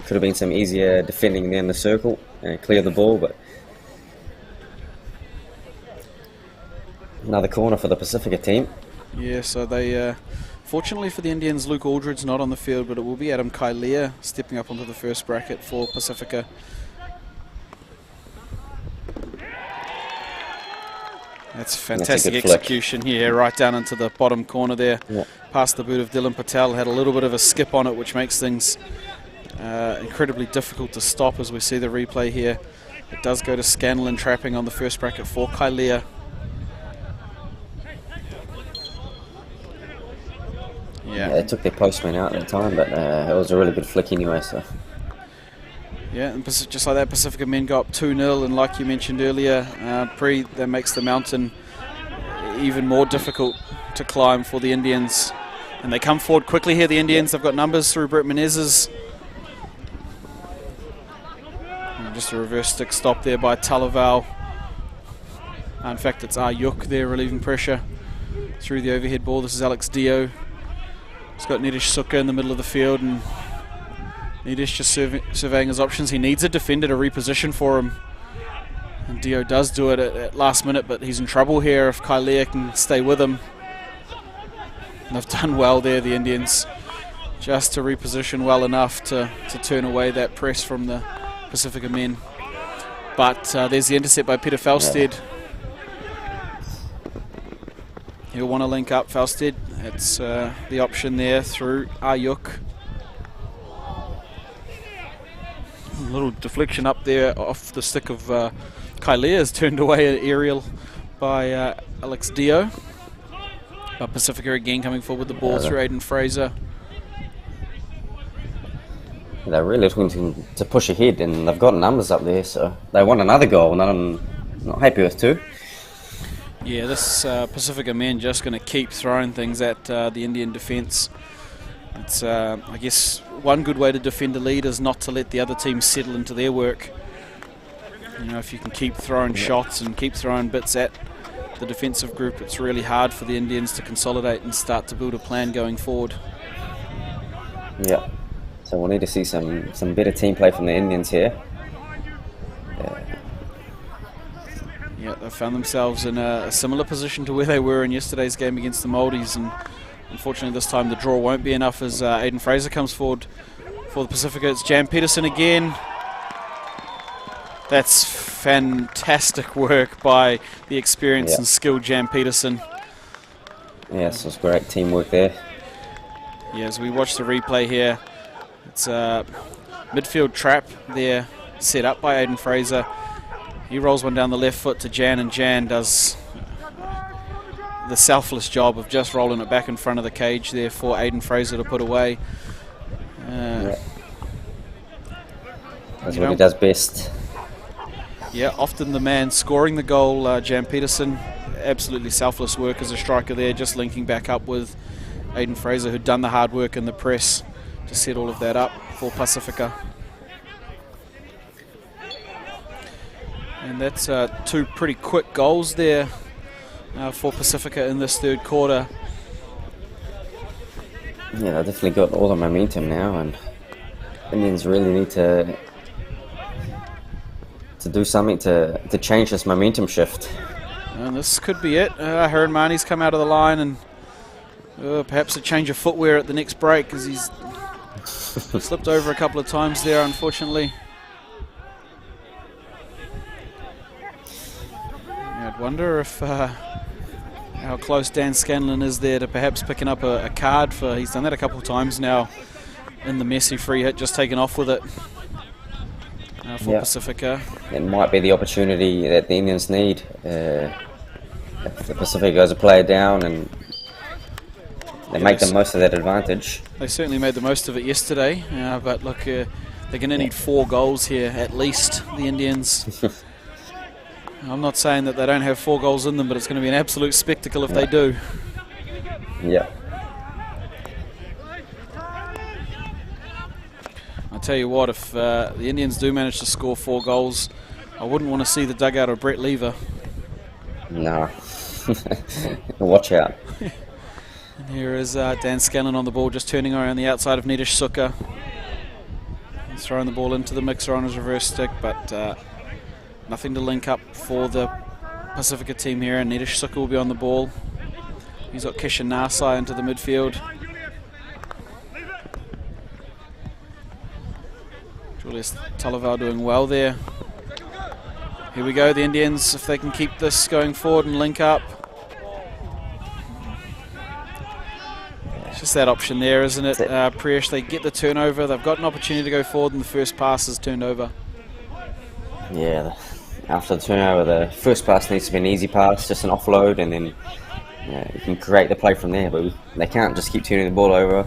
Could have been some easier defending there in the circle and clear the ball, but another corner for the Pasifika team. Yeah, so they, fortunately for the Indians, Luke Aldridge's not on the field, but it will be Adam Kailea stepping up onto the first bracket for Pasifika. That's fantastic execution here, right down into the bottom corner there. Past the boot of Dylan Patel, had a little bit of a skip on it, which makes things incredibly difficult to stop as we see the replay here. It does go to Scanlon trapping on the first bracket for Kailea. Yeah, they took their postman out at the time, but it was a really good flick anyway. So. Yeah, and just like that, Pasifika men go up 2-0, and like you mentioned earlier, that makes the mountain even more difficult to climb for the Indians. And they come forward quickly here, the Indians. They've got numbers through Brett Menezes. And just a reverse stick stop there by Talaval. In fact, it's Ayuk there relieving pressure through the overhead ball. This is Alex Dio. He's got Nidish Suka in the middle of the field, and Nidish just surveying his options. He needs a defender to reposition for him, and Dio does do it at last minute, but he's in trouble here if Kailea can stay with him. And they've done well there, the Indians, just to reposition well enough to turn away that press from the Pasifika men. But there's the intercept by Peter Falstead. He'll want to link up Falstead. It's the option there through Ayuk. A little deflection up there off the stick of Kailea, is turned away an aerial by Alex Dio. But Pasifika again coming forward with the ball through Aiden Fraser. They're really looking to push ahead, and they've got numbers up there, so they want another goal, and I'm not happy with two. Yeah, this Pasifika men just going to keep throwing things at the Indian defence. It's, I guess, one good way to defend a lead is not to let the other team settle into their work. You know, if you can keep throwing shots and keep throwing bits at the defensive group, it's really hard for the Indians to consolidate and start to build a plan going forward. Yeah, so we'll need to see some better team play from the Indians here. Yeah, they found themselves in a similar position to where they were in yesterday's game against the Maldives, and unfortunately this time the draw won't be enough as Aiden Fraser comes forward for the Pasifika. It's Jan Peterson again. That's fantastic work by the experienced and skilled Jan Peterson. Yes, it was great teamwork there. Yeah, as we watch the replay here, it's a midfield trap there set up by Aiden Fraser. He rolls one down the left foot to Jan, and Jan does the selfless job of just rolling it back in front of the cage there for Aiden Fraser to put away. That's what he does best. Yeah, often the man scoring the goal, Jan Peterson. Absolutely selfless work as a striker there, just linking back up with Aiden Fraser, who'd done the hard work in the press to set all of that up for Pasifika. And that's two pretty quick goals there for Pasifika in this third quarter. Yeah, they definitely got all the momentum now, and Indians really need to do something to change this momentum shift. And this could be it. Haran Mani's come out of the line, and perhaps a change of footwear at the next break, as he's slipped over a couple of times there, unfortunately. I'd wonder if how close Dan Scanlon is there to perhaps picking up a card for. He's done that a couple of times now in the messy free hit, just taken off with it for Pasifika. It might be the opportunity that the Indians need. If the Pacifica goes a player down and they make the most of that advantage. They certainly made the most of it yesterday, but look, they're going to need 4 goals here at least, the Indians. I'm not saying that they don't have 4 goals in them, but it's going to be an absolute spectacle if they do. Yeah. I tell you what, if the Indians do manage to score 4 goals, I wouldn't want to see the dugout of Brett Lever. No. Watch out. And here is Dan Scanlon on the ball, just turning around the outside of Nitish Sukha. He's throwing the ball into the mixer on his reverse stick, but nothing to link up for the Pasifika team here, and Nitish Sukha will be on the ball. He's got Kishan Nasai into the midfield. Julius Talaval doing well there. Here we go, the Indians, if they can keep this going forward and link up. It's just that option there, isn't it, Priyesh? They get the turnover, they've got an opportunity to go forward, and the first pass is turned over. Yeah, after the turnover, the first pass needs to be an easy pass, just an offload, and then you can create the play from there. But they can't just keep turning the ball over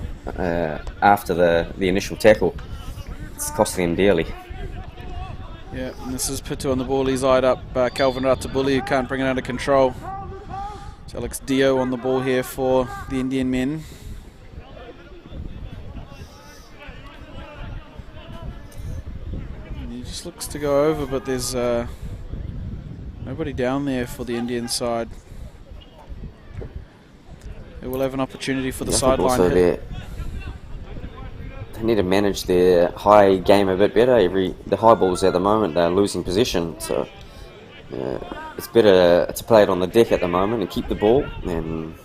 after the initial tackle. It's costing them dearly. Yeah, and this is Pitu on the ball. He's eyed up Calvin Ratabuli, who can't bring it under control. It's Alex Dio on the ball here for the Indian men. And he just looks to go over, but there's nobody down there for the Indian side. They will have an opportunity for the sideline hit. They need to manage their high game a bit better. The high balls at the moment, they're losing position, so it's better to play it on the deck at the moment and keep the ball. And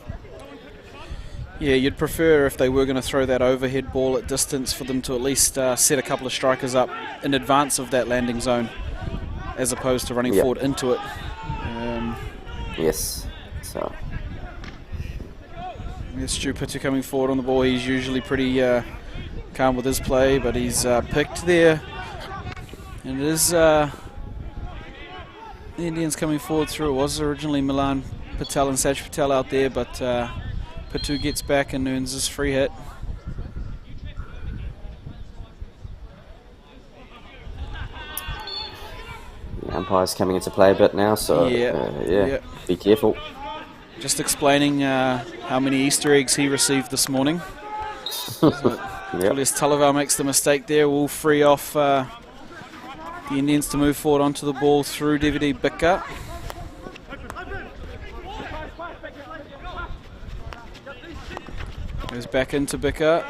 yeah, you'd prefer if they were going to throw that overhead ball at distance for them to at least set a couple of strikers up in advance of that landing zone, as opposed to running forward into it. Yes, so. There's Stu Pitu coming forward on the ball. He's usually pretty calm with his play, but he's picked there. And it is the Indians coming forward through. It was originally Milan Patel and Saj Patel out there, but Pitu gets back and earns his free hit. The umpire's coming into play a bit now, so be careful. Just explaining how many Easter eggs he received this morning. Julius Talaval makes the mistake there. Will free off the Indians to move forward onto the ball through DVD Bika. Goes back into Bika.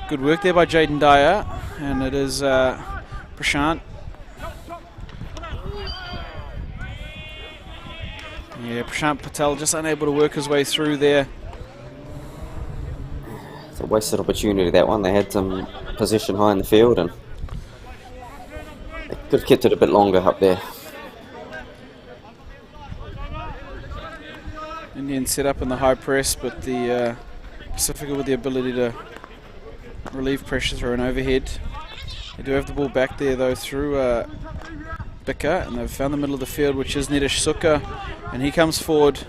Good work there by Jaden Dyer, and it is Prashant. Yeah, Prashant Patel just unable to work his way through there. It's a wasted opportunity, that one. They had some position high in the field and they could have kept it a bit longer up there. Indian set up in the high press, but the Pasifika with the ability to relieve pressure through an overhead. They do have the ball back there though through Bika, and they've found the middle of the field, which is Nitish Sukha, and he comes forward.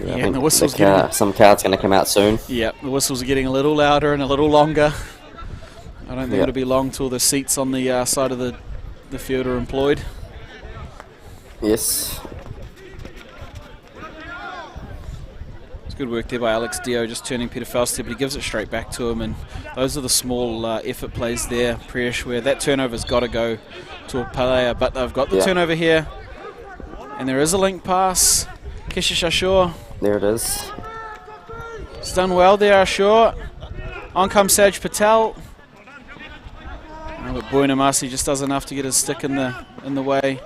Yeah, and the whistle's some card's going to come out soon. Yeah, the whistles are getting a little louder and a little longer. I don't think it'll be long till the seats on the side of the field are employed. Yes. It's good work there by Alex Dio, just turning Peter Falster, but he gives it straight back to him, and those are the small effort plays there, Priyesh, where that turnover's got to go to a player, but they've got the turnover here, and there is a link pass. Keshish Ashur. There it is. It's done well there, Ashur. On comes Saj Patel. Oh, but Buenamasi just does enough to get his stick in the way.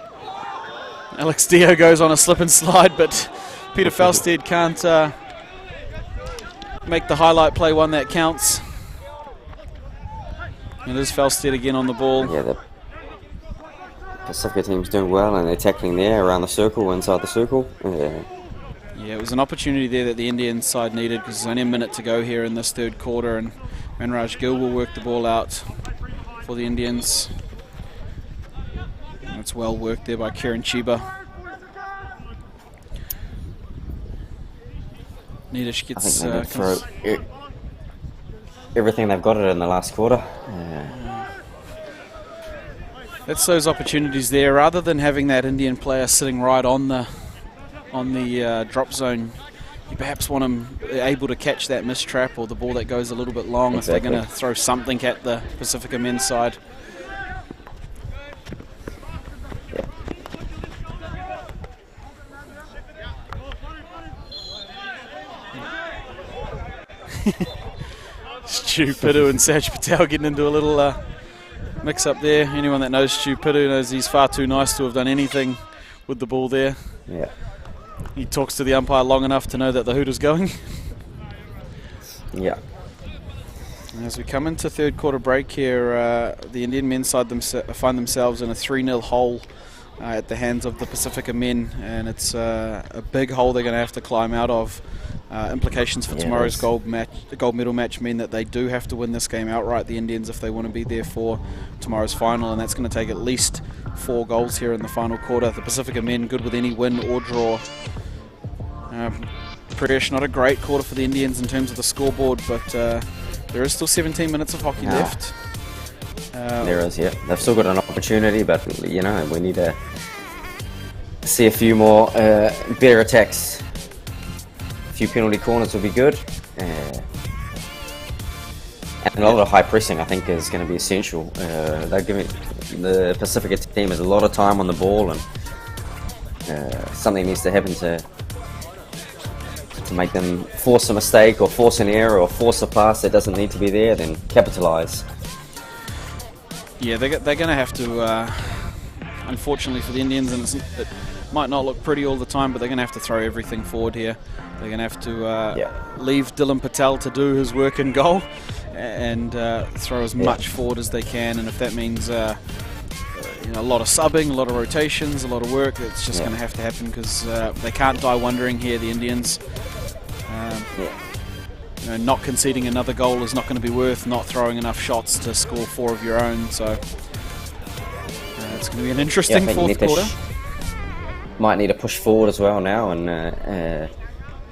Alex Dio goes on a slip and slide, but Peter Falstead can't make the highlight play one that counts. It is Felstead again on the ball. Yeah, the Pasifika team's doing well, and they're tackling there around the circle, inside the circle. Yeah, it was an opportunity there that the Indian side needed because there's only a minute to go here in this third quarter, and Manraj Gill will work the ball out for the Indians. And it's well worked there by Kieran Chiba. Nidish gets... I think they throw everything they've got it in the last quarter. That's those opportunities there. Rather than having that Indian player sitting right on the drop zone, you perhaps want him able to catch that mistrap or the ball that goes a little bit long. Exactly. If they're going to throw something at the Pasifika men's side. Stu Pidu and Saj Patel getting into a little mix up there. Anyone that knows Stu Pidu knows he's far too nice to have done anything with the ball there. Yeah. He talks to the umpire long enough to know that the hoot is going. Yeah. As we come into third quarter break here, the Indian men's side find themselves in a 3-0 hole at the hands of the Pasifika men, and it's a big hole they're going to have to climb out of. Implications for tomorrow's gold medal match mean that they do have to win this game outright, the Indians, if they want to be there for tomorrow's final, and that's going to take at least 4 goals here in the final quarter. The Pasifika men good with any win or draw. Pradesh, not a great quarter for the Indians in terms of the scoreboard, but there is still 17 minutes of hockey left. There is, yeah. They've still got an opportunity, but we need to see a few more better attacks. A few penalty corners will be good. And a lot of high pressing, I think, is going to be essential. They're giving the Pasifika team has a lot of time on the ball, and something needs to happen to make them force a mistake or force an error or force a pass that doesn't need to be there, then capitalise. Yeah, they're going to have to, unfortunately for the Indians, and it might not look pretty all the time, but they're going to have to throw everything forward here. They're going to have to leave Dylan Patel to do his work in goal and throw as much forward as they can, and if that means a lot of subbing, a lot of rotations, a lot of work, it's just going to have to happen because they can't die wondering here, the Indians. Not conceding another goal is not going to be worth not throwing enough shots to score 4 of your own, so it's going to be an interesting fourth quarter. Might need to push forward as well now and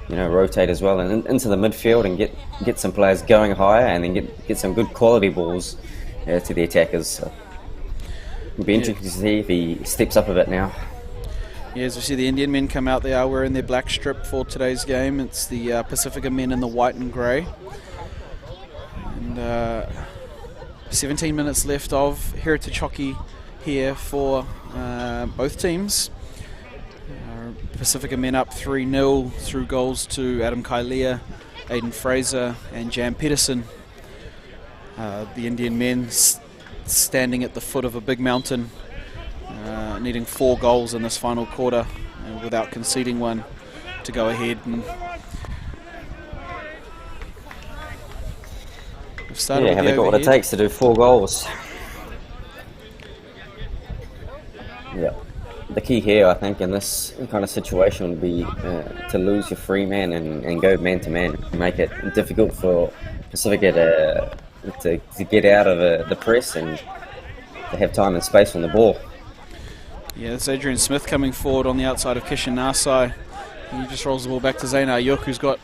rotate as well and into the midfield and get some players going higher and then get some good quality balls to the attackers. So it'll be interesting to see if he steps up a bit now. Yeah, as we see the Indian men come out, they are wearing their black strip for today's game. It's the Pasifika men in the white and grey. And 17 minutes left of heritage hockey here for both teams. Pasifika men up 3-0 through goals to Adam Kailea, Aidan Fraser and Jan Pedersen. The Indian men standing at the foot of a big mountain, needing 4 goals in this final quarter without conceding one to go ahead. And have they got what it takes to do 4 goals? Yeah. The key here, I think, in this kind of situation would be to lose your free man and go man to man. Make it difficult for Pasifika to get out of the press and to have time and space on the ball. Yeah, it's Adrian Smith coming forward on the outside of Kishan Nasai. He just rolls the ball back to Zayn Ayuk, who's got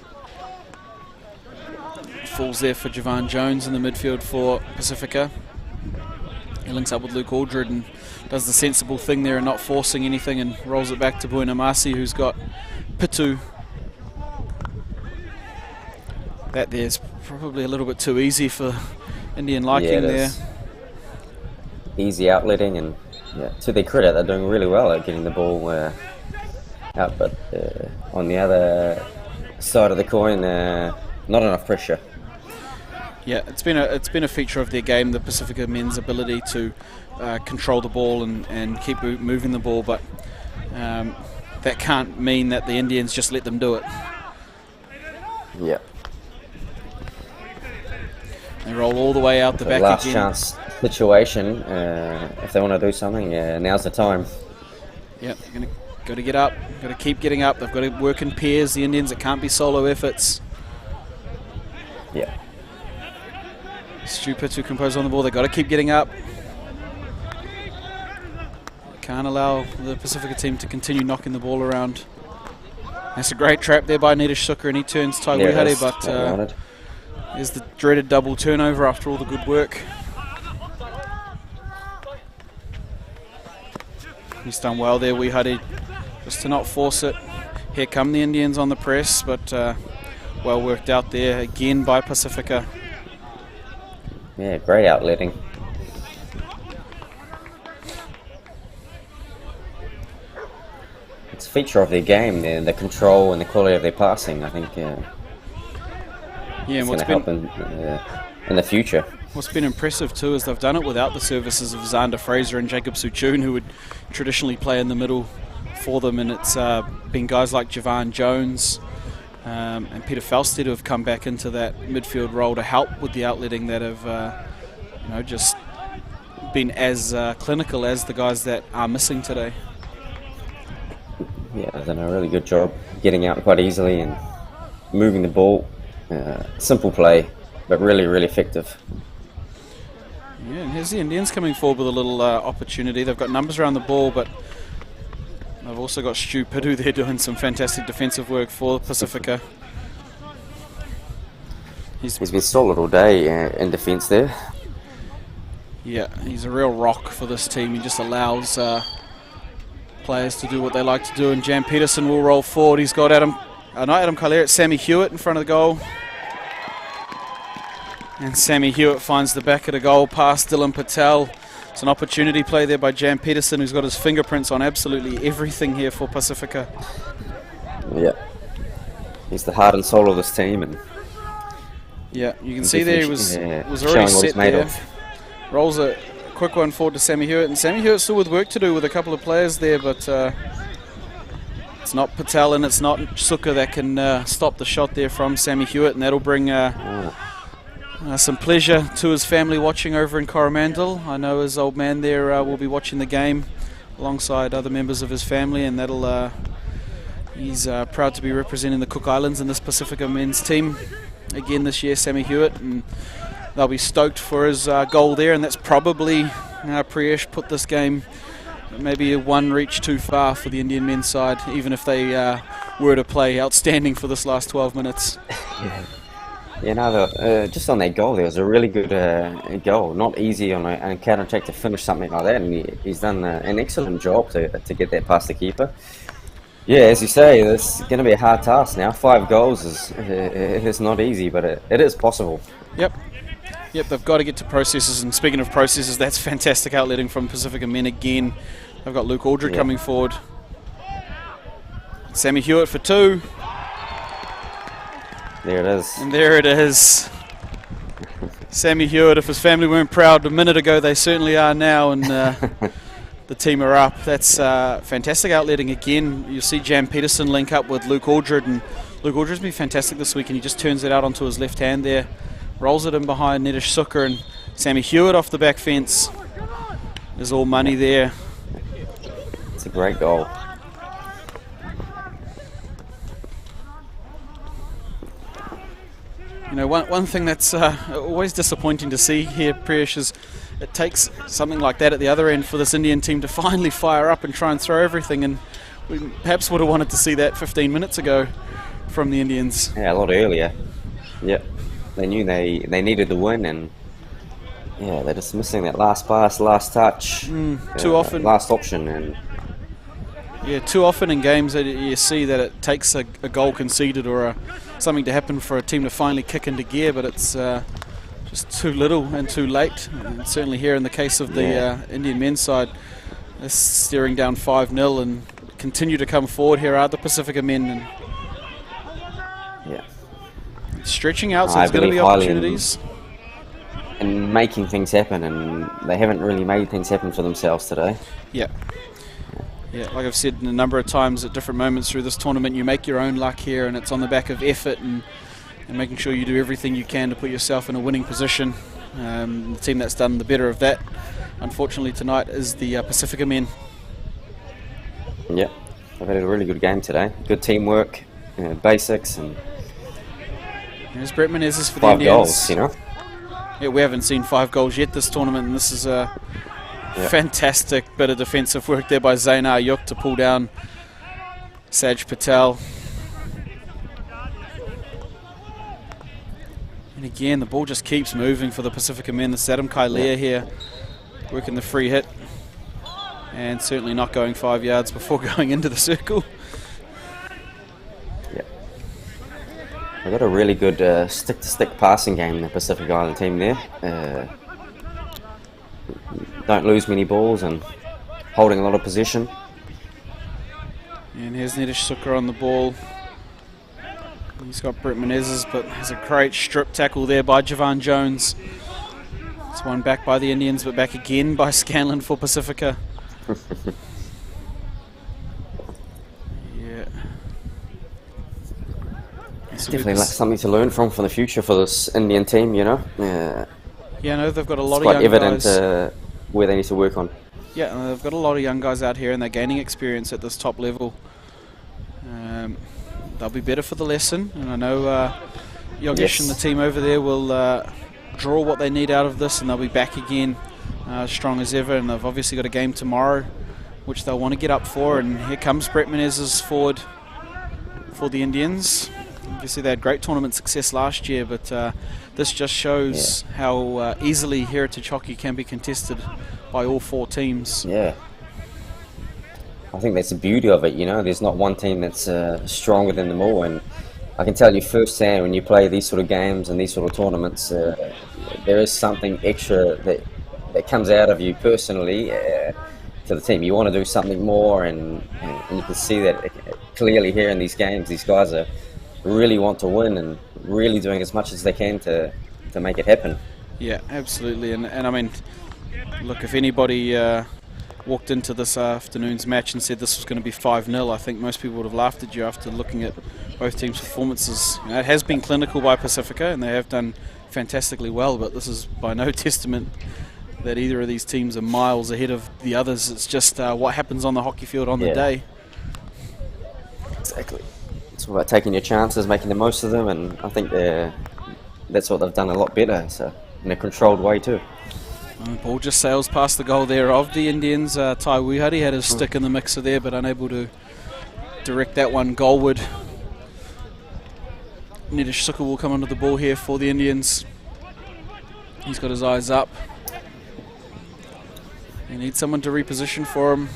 falls there for Javan Jones in the midfield for Pasifika. He links up with Luke Aldred and does the sensible thing there and not forcing anything and rolls it back to Buenamasi, who's got Pitu. That there's probably a little bit too easy for Indian liking there. Easy outletting, and to their credit, they're doing really well at getting the ball out, but on the other side of the coin, not enough pressure. Yeah, it's been a feature of their game, the Pasifika men's ability to control the ball and keep moving the ball, but that can't mean that the Indians just let them do it. Yeah. roll all the way out the back last again. chance situation. If they want to do something, now's the time. Yep, got to get up, got to keep getting up. They've got to work in pairs, the Indians. It can't be solo efforts. Yeah. Stupid to compose on the ball. They've got to keep getting up. Can't allow the Pasifika team to continue knocking the ball around. That's a great trap there by Nitish Sukkar, and he turns Tai Wihare, but there's the dreaded double turnover after all the good work. He's done well there, Wihare, just to not force it. Here come the Indians on the press, but well worked out there again by Pasifika. Yeah, great outletting. It's a feature of their game, the control and the quality of their passing. I think it's going to help in the future. What's been impressive too is they've done it without the services of Xander Fraser and Jacob Suchun, who would traditionally play in the middle for them, and it's been guys like Javan Jones and Peter Falstead who have come back into that midfield role to help with the outletting that have just been as clinical as the guys that are missing today. Yeah, they've done a really good job getting out quite easily and moving the ball. Simple play, but really, really effective. Yeah, and here's the Indians coming forward with a little opportunity. They've got numbers around the ball, but they've also got Stu Pidu there doing some fantastic defensive work for Pasifika. He's been solid all day in defence there. Yeah, he's a real rock for this team. He just allows players to do what they like to do, and Jan Peterson will roll forward. He's got Adam Kaler, it's Sammy Hewitt in front of the goal. And Sammy Hewitt finds the back of the goal past Dylan Patel. It's an opportunity play there by Jan Peterson, who's got his fingerprints on absolutely everything here for Pasifika. Yeah, he's the heart and soul of this team, and yeah, you can see there he was already set there. Rolls a quick one forward to Sammy Hewitt, and Sammy Hewitt still with work to do with a couple of players there, but it's not Patel and it's not Sukkar that can stop the shot there from Sammy Hewitt, and that'll bring some pleasure to his family watching over in Coromandel. I know his old man there will be watching the game alongside other members of his family, and that'll he's proud to be representing the Cook Islands in this Pasifika men's team again this year, Sammy Hewitt, and they'll be stoked for his goal there, and that's probably Priyesh put this game maybe one reach too far for the Indian men's side, even if they were to play outstanding for this last 12 minutes. Yeah, just on that goal, there was a really good goal. Not easy on a counter-attack to finish something like that, and he's done an excellent job to get that past the keeper. Yeah, as you say, it's going to be a hard task now. 5 goals is not easy, but it is possible. Yep, they've got to get to processes, and speaking of processes, that's fantastic outletting from Pasifika men again. They've got Luke Aldred coming forward. Sammy Hewitt for 2. There it is. And there it is. Sammy Hewitt, if his family weren't proud a minute ago, they certainly are now, and the team are up. That's fantastic outletting again. You'll see Jan Peterson link up with Luke Aldred, and Luke Aldred's been fantastic this week, and he just turns it out onto his left hand there, rolls it in behind Nitish Sukkar, and Sammy Hewitt off the back fence. There's all money there. It's a great goal. You know, one thing that's always disappointing to see here, Priyesh, is it takes something like that at the other end for this Indian team to finally fire up and try and throw everything, and we perhaps would have wanted to see that 15 minutes ago from the Indians. Yeah, a lot earlier. Yep. They knew they needed the win, and yeah, they're just missing that last pass, last touch. Too often. Last option. And yeah, too often in games that you see that it takes a goal conceded or something to happen for a team to finally kick into gear, but it's just too little and too late. And certainly here in the case of the Indian men's side, they're staring down 5-0 and continue to come forward. Here are the Pasifika men. And stretching out, so there's going to be opportunities. And making things happen, and they haven't really made things happen for themselves today. Yeah, like I've said a number of times at different moments through this tournament, you make your own luck here, and it's on the back of effort and making sure you do everything you can to put yourself in a winning position. The team that's done the better of that, unfortunately, tonight is the Pasifika men. Yeah, they've had a really good game today. Good teamwork, basics, and There's Brett Menezes for the 5 Indians. goals, you know. Yeah, we haven't seen 5 goals yet this tournament, and this is a fantastic bit of defensive work there by Zain Ayuk to pull down Saj Patel. And again, the ball just keeps moving for the Pasifika men. This is Adam Kailea here, working the free hit, and certainly not going 5 yards before going into the circle. Yeah. They've got a really good stick-to-stick passing game in the Pacific Island team there. Don't lose many balls and holding a lot of possession. And here's Nedish Sukkar on the ball. He's got Brett Menezes, but there's a great strip tackle there by Javan Jones. It's one back by the Indians, but back again by Scanlon for Pasifika. Yeah. Definitely like something to learn from for the future for this Indian team, you know. Yeah, no, they've got a lot it's of quite young evident guys. where they need to work on. Yeah, they've got a lot of young guys out here, and they're gaining experience at this top level. They'll be better for the lesson, and I know Yogesh and the team over there will draw what they need out of this, and they'll be back again strong as ever. And they've obviously got a game tomorrow, which they'll want to get up for. And here comes Brett Menezes forward for the Indians. Obviously, they had great tournament success last year, but this just shows how easily heritage hockey can be contested by all 4 teams. Yeah. I think that's the beauty of it, you know. There's not one team that's stronger than them all, and I can tell you firsthand when you play these sort of games and these sort of tournaments, there is something extra that comes out of you personally to the team. You want to do something more, and you can see that clearly here in these games. These guys really want to win and really doing as much as they can to make it happen. Yeah, absolutely. And I mean, look, if anybody walked into this afternoon's match and said this was going to be 5-0, I think most people would have laughed at you after looking at both teams' performances. You know, it has been clinical by Pasifika, and they have done fantastically well, but this is by no testament that either of these teams are miles ahead of the others. It's just what happens on the hockey field on the day. Exactly. It's all about taking your chances, making the most of them, and I think that's what they've done a lot better, so in a controlled way too. The ball just sails past the goal there of the Indians. Tai Wuhari had his stick in the mixer there, but unable to direct that one goalward. Nedish Sukkar will come under the ball here for the Indians. He's got his eyes up. He needs someone to reposition for him.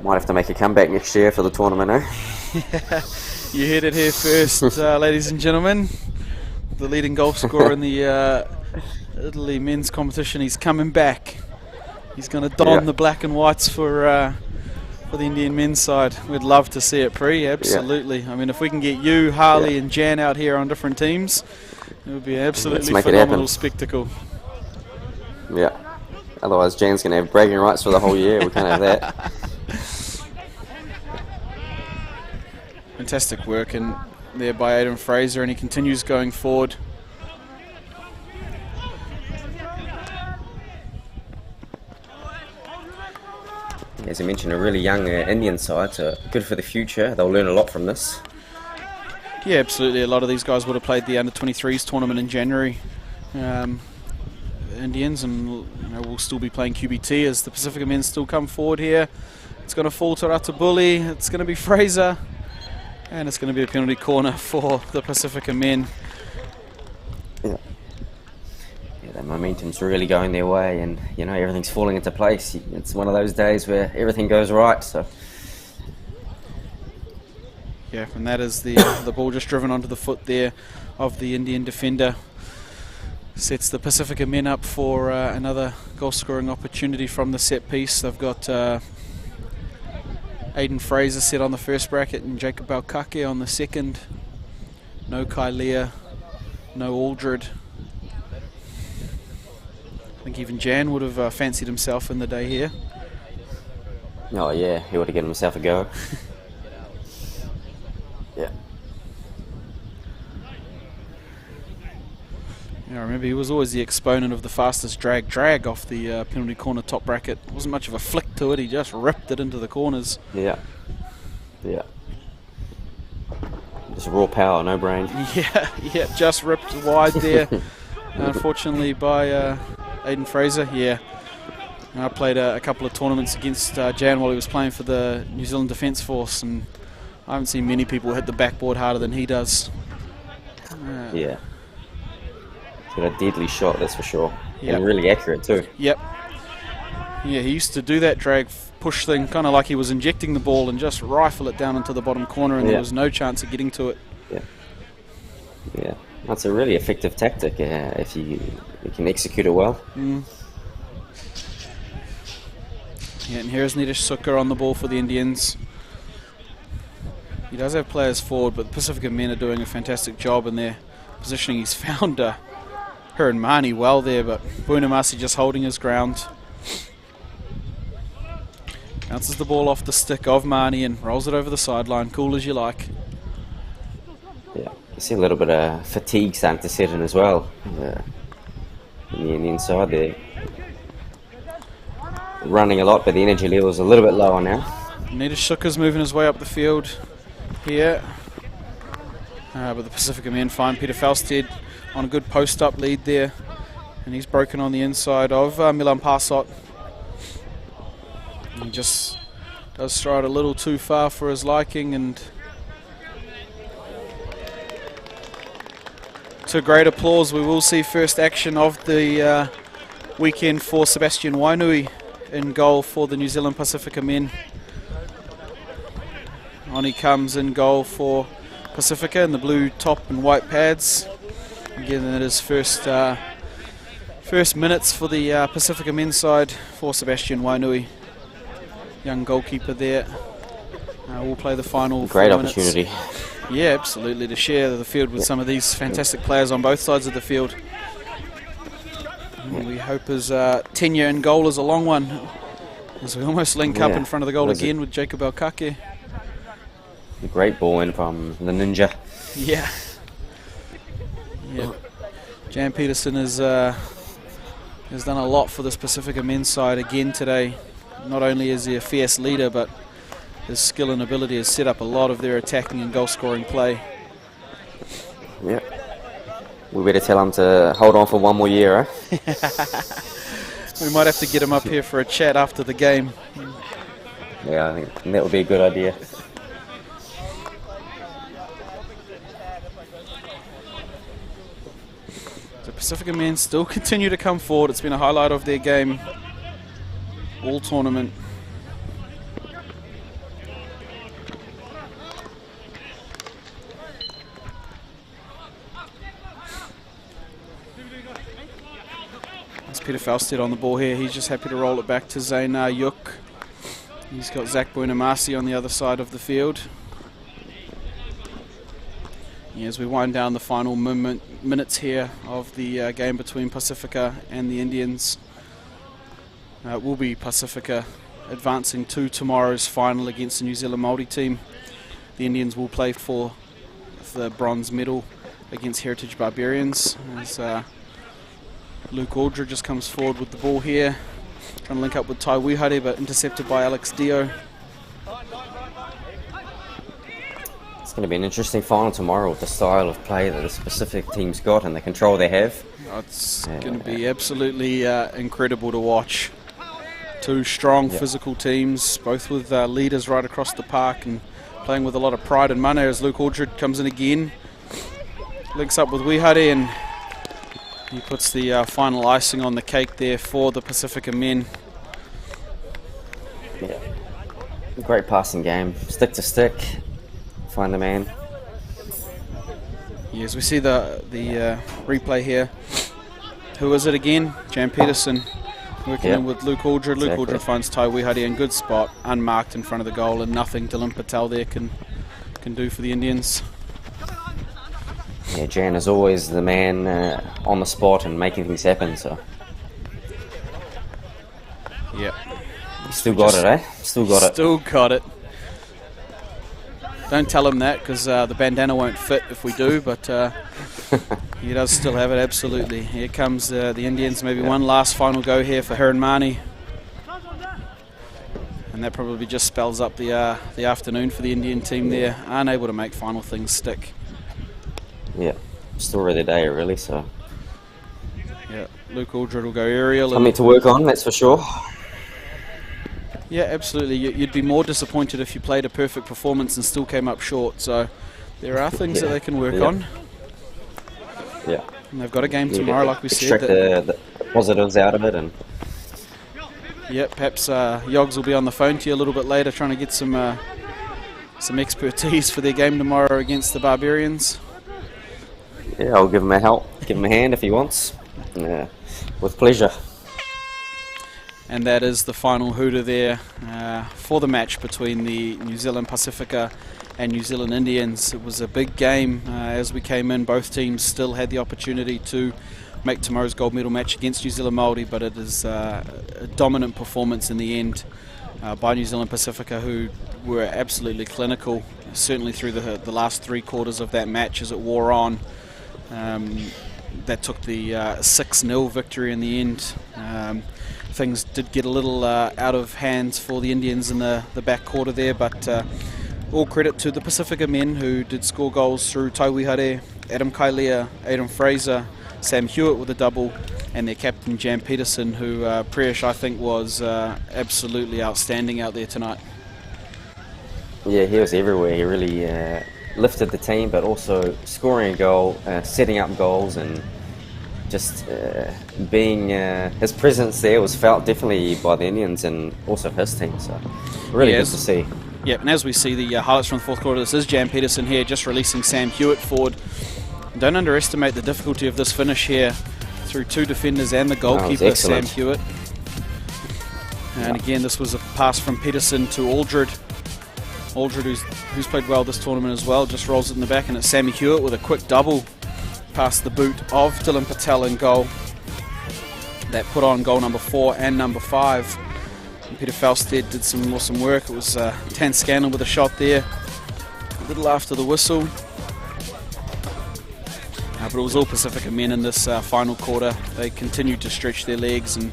Might have to make a comeback next year for the tournament, eh? You heard it here first, ladies and gentlemen. The leading goal scorer in the Italy men's competition. He's coming back. He's going to don the black and whites for the Indian men's side. We'd love to see it, Pre. Absolutely. I mean, if we can get you, Harley, and Jan out here on different teams, it would be an absolutely phenomenal spectacle. Yeah. Otherwise, Jan's going to have bragging rights for the whole year. We can't have that. Fantastic work and there by Aidan Fraser, and he continues going forward. As I mentioned, a really young Indian side, so good for the future. They'll learn a lot from this. Yeah, absolutely. A lot of these guys would have played the under-23s tournament in January. Indians, and we'll still be playing QBT as the Pasifika men still come forward here. It's going to fall to Ratabuli. It's going to be Fraser. And it's going to be a penalty corner for the Pasifika men. Yeah, the momentum's really going their way, and you know everything's falling into place. It's one of those days where everything goes right. So yeah, and that is the ball just driven onto the foot there of the Indian defender. Sets the Pasifika men up for another goal-scoring opportunity from the set piece. They've got Aidan Fraser set on the first bracket and Jacob Balkake on the second. No Kailea, no Aldred. I think even Jan would have fancied himself in the day here. Oh yeah, he would have given himself a go. Yeah. Yeah, I remember he was always the exponent of the fastest drag off the penalty corner top bracket. It wasn't much of a flick to it, he just ripped it into the corners. Yeah. Yeah. Just raw power, no brain. Yeah, just ripped wide there. Unfortunately by Aiden Fraser. Yeah. I played a couple of tournaments against Jan while he was playing for the New Zealand Defence Force, and I haven't seen many people hit the backboard harder than he does. Yeah. He's got a deadly shot, that's for sure. Yep. And really accurate too. Yep. Yeah, he used to do that drag push thing, kind of like he was injecting the ball and just rifle it down into the bottom corner, and there was no chance of getting to it. Yeah. Yeah. That's a really effective tactic if you can execute it well. Yeah, and here's Nitish Sukkar on the ball for the Indians. He does have players forward, but the Pasifika men are doing a fantastic job in their positioning. He's found her and Mani well there, but Bunamasi just holding his ground. Bounces the ball off the stick of Mani and rolls it over the sideline. Cool as you like. Yeah, you see a little bit of fatigue starting to set in as well. On the Indian side there. Running a lot, but the energy level is a little bit lower now. Nitish Sukkar's moving his way up the field here. But the Pasifika men find Peter Falstead on a good post-up lead there. And he's broken on the inside of Milan Parsot. He just does stride a little too far for his liking, and to great applause we will see first action of the weekend for Sebastian Wainui in goal for the New Zealand Pasifika men. On he comes in goal for Pasifika in the blue top and white pads. Again, that is first minutes for the Pasifika men's side for Sebastian Wainui. Young goalkeeper there. We'll play the final. Great opportunity. Yeah, absolutely, to share the field with some of these fantastic players on both sides of the field. We hope his tenure in goal is a long one, as we almost link up in front of the goal again with Jacob Alkake. A great ball in from the Ninja. Yeah. Jan Peterson has done a lot for this Pasifika men's side again today. Not only is he a fierce leader, but his skill and ability has set up a lot of their attacking and goal scoring play. Yeah. We better tell him to hold on for one more year, eh? We might have to get him up here for a chat after the game. Yeah, I think that would be a good idea. The Pasifika men still continue to come forward. It's been a highlight of their game all tournament. That's Peter Falstead on the ball here. He's just happy to roll it back to Zainar Yuk. He's got Zach Buenamasi on the other side of the field. As we wind down the final minutes here of the game between Pasifika and the Indians. It will be Pasifika advancing to tomorrow's final against the New Zealand Māori team. The Indians will play for the bronze medal against Heritage Barbarians. As Luke Aldridge just comes forward with the ball here, trying to link up with Tai Wihare, but intercepted by Alex Dio. It's going to be an interesting final tomorrow with the style of play that the specific team's got and the control they have. It's going to be absolutely incredible to watch. Two strong physical teams, both with leaders right across the park and playing with a lot of pride and mana. As Luke Aldridge comes in again, links up with Wihare, and he puts the final icing on the cake there for the Pasifika men. Yeah, great passing game, stick to stick, find the man. Yes, we see the replay here. Who is it again? Jan Peterson working in with Luke Aldridge. Luke Aldridge finds Tai Wihare in good spot, unmarked in front of the goal, and nothing Dylan Patel there can do for the Indians. Yeah, Jan is always the man on the spot and making things happen. So. Yeah. Still got it, eh? Still got it. Still got it. Don't tell him that, because the bandana won't fit if we do, but he does still have it, absolutely. Here comes the Indians, maybe one last final go here for Hiranmani. And that probably just spells up the afternoon for the Indian team there, unable to make final things stick. Yeah, story of the day, really, so. Yeah, Luke Aldred will go aerial. Something to work on, that's for sure. Yeah, absolutely. You'd be more disappointed if you played a perfect performance and still came up short. So there are things that they can work on. Yeah. And they've got a game tomorrow, like we said. Extract the positives out of it. And yeah, perhaps Yogs will be on the phone to you a little bit later trying to get some expertise for their game tomorrow against the Barbarians. Yeah, I'll give him a help, give him a hand if he wants. With pleasure. And that is the final hooter there for the match between the New Zealand Pasifika and New Zealand Indians. It was a big game. As we came in, both teams still had the opportunity to make tomorrow's gold medal match against New Zealand Māori, but it is a dominant performance in the end by New Zealand Pasifika, who were absolutely clinical, certainly through the last 3 quarters of that match as it wore on. That took the 6-0 victory in the end. Things did get a little out of hands for the Indians in the back quarter there, but all credit to the Pasifika men who did score goals through Taiwihare, Adam Kailea, Aidan Fraser, Sam Hewitt with a double, and their captain Jan Peterson, who Priyesh I think was absolutely outstanding out there tonight. Yeah, he was everywhere. He really lifted the team, but also scoring a goal, setting up goals, and just being his presence there was felt definitely by the Indians and also his team. So really good to see. Yeah, and as we see the highlights from the 4th quarter, this is Jan Peterson here just releasing Sam Hewitt forward. Don't underestimate the difficulty of this finish here through 2 defenders and the goalkeeper, Sam Hewitt. And again, this was a pass from Peterson to Aldred. Aldred, who's played well this tournament as well, just rolls it in the back, and it's Sammy Hewitt with a quick double past the boot of Dylan Patel in goal. That put on goal number 4 and number 5. And Peter Falstead did some awesome work. It was Tan Scanlon with a shot there, a little after the whistle. But it was all Pasifika men in this final quarter. They continued to stretch their legs, and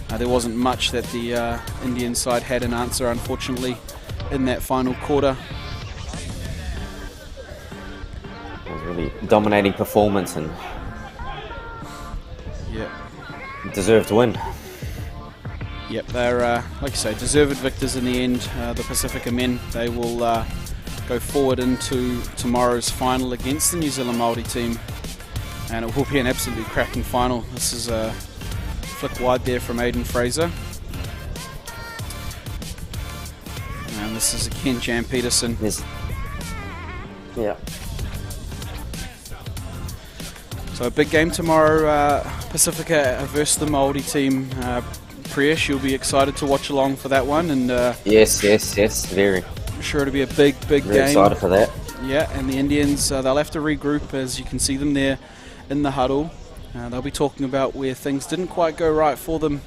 there wasn't much that the Indian side had an answer, unfortunately, in that final quarter. It was a really dominating performance and deserved win. Yep, they're, like you say, deserved victors in the end. The Pasifika men, they will go forward into tomorrow's final against the New Zealand Māori team. And it will be an absolutely cracking final. This is a flick wide there from Aidan Fraser. And this is again Jan Peterson. Yes. Yeah. So a big game tomorrow, Pasifika versus the Māori team. Priyesh, you'll be excited to watch along for that one. And Yes, very. I'm sure it'll be a big game. Very excited for that. Yeah, and the Indians, they'll have to regroup, as you can see them there in the huddle. They'll be talking about where things didn't quite go right for them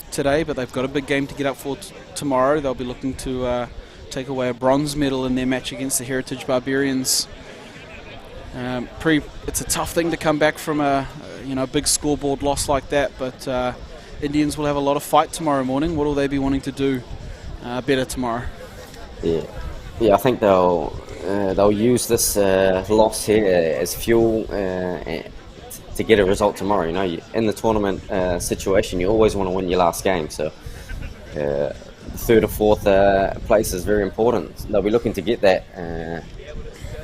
today, but they've got a big game to get up for tomorrow. They'll be looking to take away a bronze medal in their match against the Heritage Barbarians. It's a tough thing to come back from a big scoreboard loss like that, but Indians will have a lot of fight tomorrow morning. What will they be wanting to do better tomorrow? Yeah, I think they'll use this loss here as fuel to get a result tomorrow. In the tournament situation, you always want to win your last game. So, 3rd or 4th place is very important. They'll be looking to get that,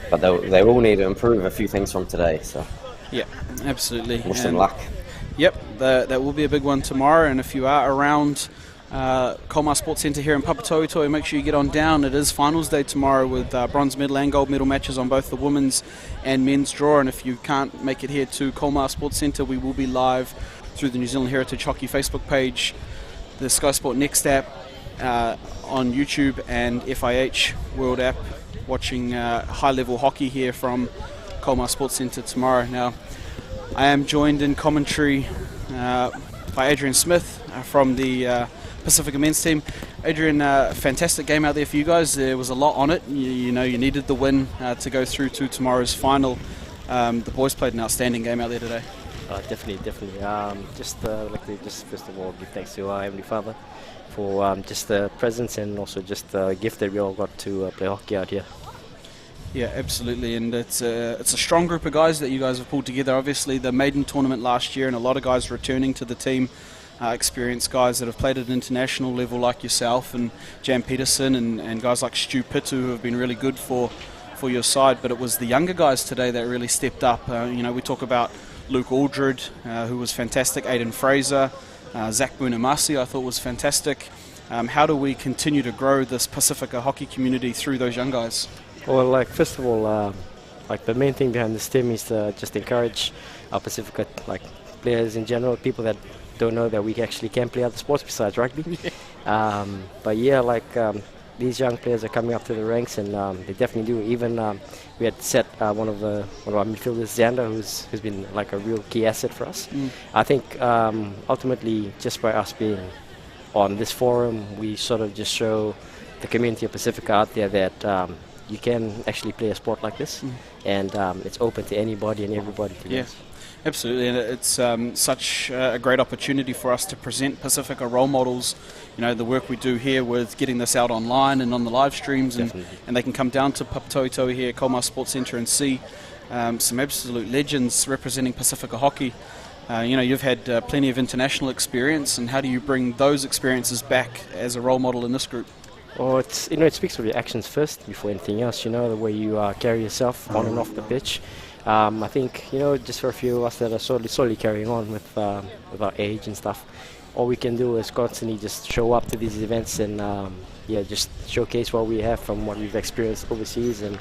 but they will need to improve a few things from today. So, yeah, absolutely. Wish them luck. Yep, that will be a big one tomorrow. And if you are around Colmar Sports Centre here in Papatoetoe, make sure you get on down. It is finals day tomorrow with bronze medal and gold medal matches on both the women's and men's draw. And if you can't make it here to Colmar Sports Centre, we will be live through the New Zealand Heritage Hockey Facebook page, the skysportnext app, on YouTube, and FIH World app, watching high-level hockey here from Colmar Sports Centre tomorrow. Now, I am joined in commentary by Adrian Smith from the Pasifika men's team. Adrian, fantastic game out there for you guys. There was a lot on it. You know, you needed the win to go through to tomorrow's final. The boys played an outstanding game out there today. Definitely. Just like to just first of all give thanks to our Heavenly Father for just the presence and also just the gift that we all got to play hockey out here. Yeah, absolutely, and it's a strong group of guys that you guys have pulled together. Obviously, the maiden tournament last year, and a lot of guys returning to the team, experienced guys that have played at an international level like yourself and Jan Peterson and guys like Stu Pitu who have been really good for your side. But it was the younger guys today that really stepped up. You know, we talk about Luke Aldred, who was fantastic, Aiden Fraser, Zach Bunamasi I thought was fantastic. How do we continue to grow this Pasifika hockey community through those young guys? Well, like first of all, like the main thing behind this team is to just encourage our Pacifica like players in general, people that don't know that we actually can play other sports besides rugby. But yeah, like these young players are coming up to the ranks, and they definitely do. Even we had set one of our midfielders, Xander, who's been like a real key asset for us. I think ultimately, just by us being on this forum, we sort of just show the community of Pacifica out there that you can actually play a sport like this, and it's open to anybody and everybody to use. Absolutely, and it's such a great opportunity for us to present Pasifika role models. You know, the work we do here with getting this out online and on the live streams, and they can come down to Papatoetoe here at Kolmar Sports Centre and see some absolute legends representing Pasifika hockey. You know, you've had plenty of international experience, and how do you bring those experiences back as a role model in this group? Well, it speaks of your actions first before anything else. You know, the way you carry yourself on and off the pitch. I think, you know, just for a few of us that are slowly carrying on with our age and stuff, all we can do is constantly just show up to these events and just showcase what we have from what we've experienced overseas, and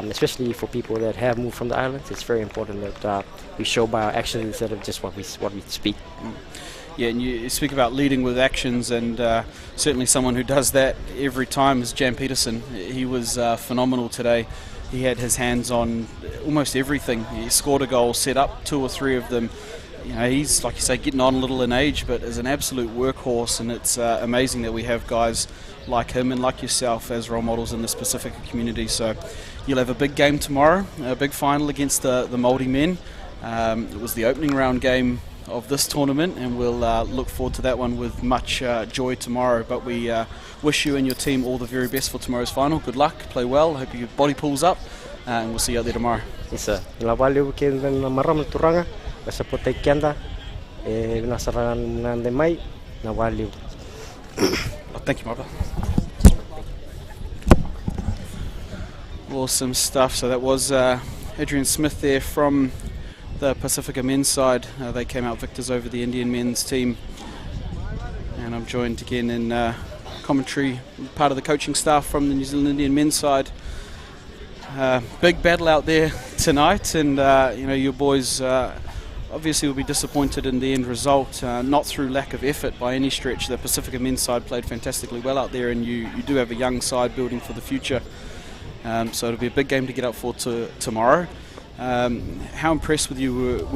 especially for people that have moved from the islands, it's very important that we show by our actions instead of just what we speak. Yeah, and you speak about leading with actions, and certainly someone who does that every time is Jan Peterson. He was phenomenal today. He had his hands on almost everything. He scored a goal, set up 2 or 3 of them. You know, he's, like you say, getting on a little in age, but is an absolute workhorse, and it's amazing that we have guys like him and like yourself as role models in this Pacific community. So you'll have a big game tomorrow, a big final against the Māori men. It was the opening round game of this tournament, and we'll look forward to that one with much joy tomorrow. But we wish you and your team all the very best for tomorrow's final. Good luck, play well, hope your body pulls up, and we'll see you out there tomorrow. Yes, sir. Thank you, Marva. Awesome stuff. So that was Adrian Smith there from the Pasifika men's side. They came out victors over the Indian men's team, and I'm joined again in commentary, part of the coaching staff from the New Zealand Indian men's side. Big battle out there tonight, and you know, your boys obviously will be disappointed in the end result, not through lack of effort by any stretch. The Pasifika men's side played fantastically well out there, and you do have a young side building for the future, so it'll be a big game to get up for tomorrow. How impressed were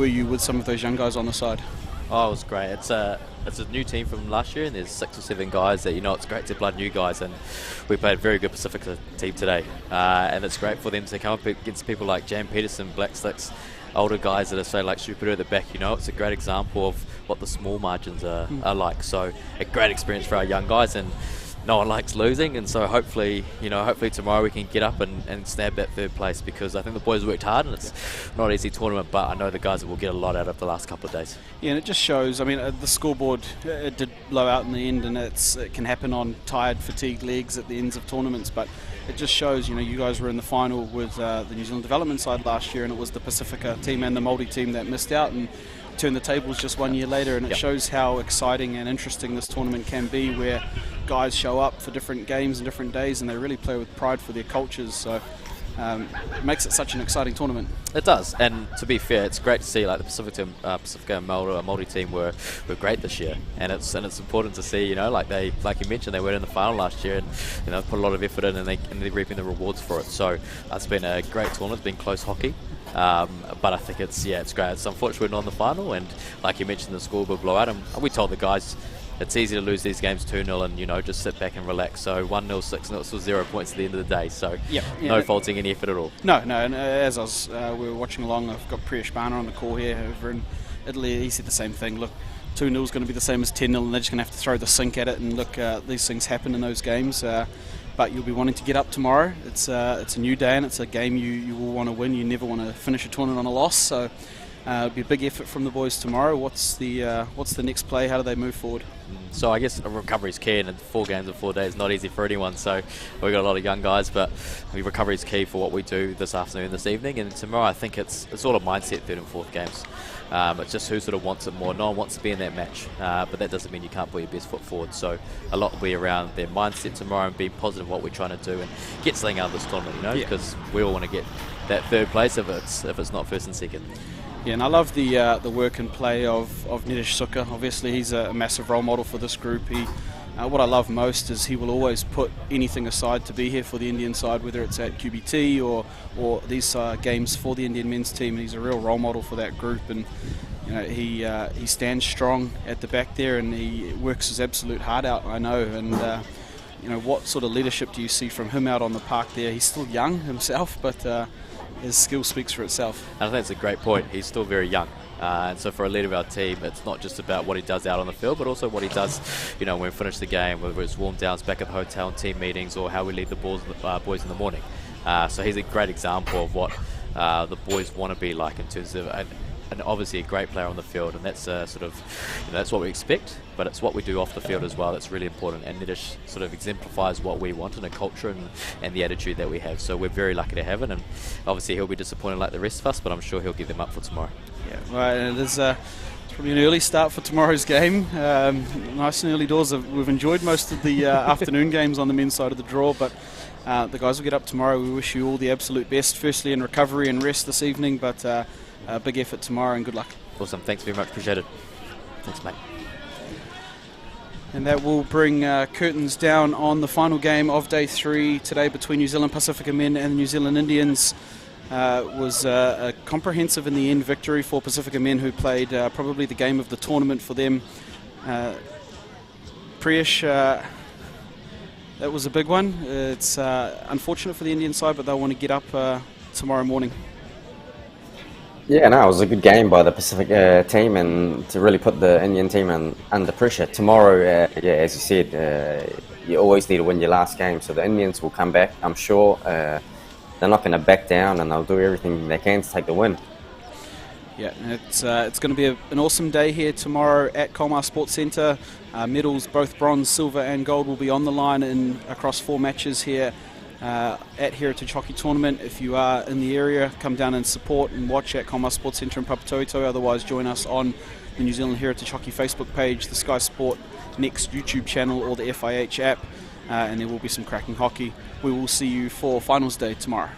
you with some of those young guys on the side? Oh, it was great. It's a new team from last year, and there's 6 or 7 guys that, you know, it's great to blood new guys, and we played a very good Pacifica team today, and it's great for them to come up against people like Jan Peterson, Black Sticks, older guys that are so like super at the back. You know, it's a great example of what the small margins are like. So a great experience for our young guys, and no one likes losing, and so hopefully tomorrow we can get up and snap that 3rd place, because I think the boys worked hard, and it's not an easy tournament, but I know the guys will get a lot out of the last couple of days. Yeah, and it just shows, I mean, the scoreboard, it did blow out in the end, and it can happen on tired, fatigued legs at the ends of tournaments, but it just shows, you know, you guys were in the final with the New Zealand development side last year, and it was the Pasifika team and the Māori team that missed out and turned the tables just 1 year later, and it shows how exciting and interesting this tournament can be, where guys show up for different games and different days, and they really play with pride for their cultures. So it makes it such an exciting tournament. It does, and to be fair, it's great to see like the Pasifika and Māori team were great this year, and it's important to see, you know, like you mentioned, they were in the final last year, and you know, put a lot of effort in, and they're reaping the rewards for it. So it's been a great tournament. It's been close hockey. But I think it's great. It's unfortunate we're not in the final, and like you mentioned, the scoreboard blowout, and we told the guys, it's easy to lose these games 2-0 and, just sit back and relax. So 1-0, 6-0, it's 0 points at the end of the day. So no faulting any effort at all. No, and as we were watching along, I've got Priyesh Bana on the call here over in Italy. He said the same thing. Look, 2-0 is going to be the same as 10-0, and they're just going to have to throw the sink at it. And look, these things happen in those games. But you'll be wanting to get up tomorrow. It's a new day, and it's a game you will want to win. You never want to finish a tournament on a loss. So it'll be a big effort from the boys tomorrow. What's the next play? How do they move forward? So I guess a recovery is key, and 4 games in 4 days is not easy for anyone. So we've got a lot of young guys, but recovery is key for what we do this afternoon, this evening, and tomorrow. I think it's all a mindset, third and fourth games. It's just who sort of wants it more. No one wants to be in that match, but that doesn't mean you can't put your best foot forward. So a lot will be around their mindset tomorrow and being positive what we're trying to do and get something out of this tournament, because we all want to get that third place if it's not first and second. Yeah, and I love the work and play of Nidesh Sukha. Obviously, he's a massive role model for this group. What I love most is he will always put anything aside to be here for the Indian side, whether it's at QBT or these games for the Indian men's team. He's a real role model for that group, and he stands strong at the back there, and he works his absolute heart out, I know. And what sort of leadership do you see from him out on the park there? He's still young himself, but his skill speaks for itself. And I think that's a great point. He's still very young. And so for a leader of our team, it's not just about what he does out on the field, but also what he does, when we finish the game, whether it's warm downs back at the hotel and team meetings or how we lead the boys in the morning. So he's a great example of what the boys want to be like in terms of, and obviously a great player on the field, and that's that's what we expect, but it's what we do off the field as well that's really important. And Nidesh sort of exemplifies what we want in a culture and the attitude that we have. So we're very lucky to have it, and obviously he'll be disappointed like the rest of us, but I'm sure he'll give them up for tomorrow. Yeah, right. And it's probably an early start for tomorrow's game. Nice and early doors. We've enjoyed most of the afternoon games on the men's side of the draw, but the guys will get up tomorrow. We wish you all the absolute best, firstly in recovery and rest this evening, but a big effort tomorrow, and good luck. Awesome. Thanks very much. Appreciate it. Thanks, mate. And that will bring curtains down on the final game of day 3 today between New Zealand Pasifika men and the New Zealand Indians. Was a comprehensive in the end victory for Pasifika men, who played probably the game of the tournament for them. Priyesh, that was a big one. It's unfortunate for the Indian side, but they'll want to get up tomorrow morning. Yeah, no, it was a good game by the Pacific team, and to really put the Indian team under pressure. Tomorrow, as you said, you always need to win your last game, so the Indians will come back, I'm sure. They're not going to back down, and they'll do everything they can to take the win. Yeah, it's going to be an awesome day here tomorrow at Colmar Sports Centre. Medals, both bronze, silver and gold, will be on the line across 4 matches here at Heritage Hockey Tournament. If you are in the area, come down and support and watch at Colmar Sports Centre in Papatoetoe. Otherwise, join us on the New Zealand Heritage Hockey Facebook page, the Sky Sport Next YouTube channel, or the FIH app, and there will be some cracking hockey. We will see you for finals day tomorrow.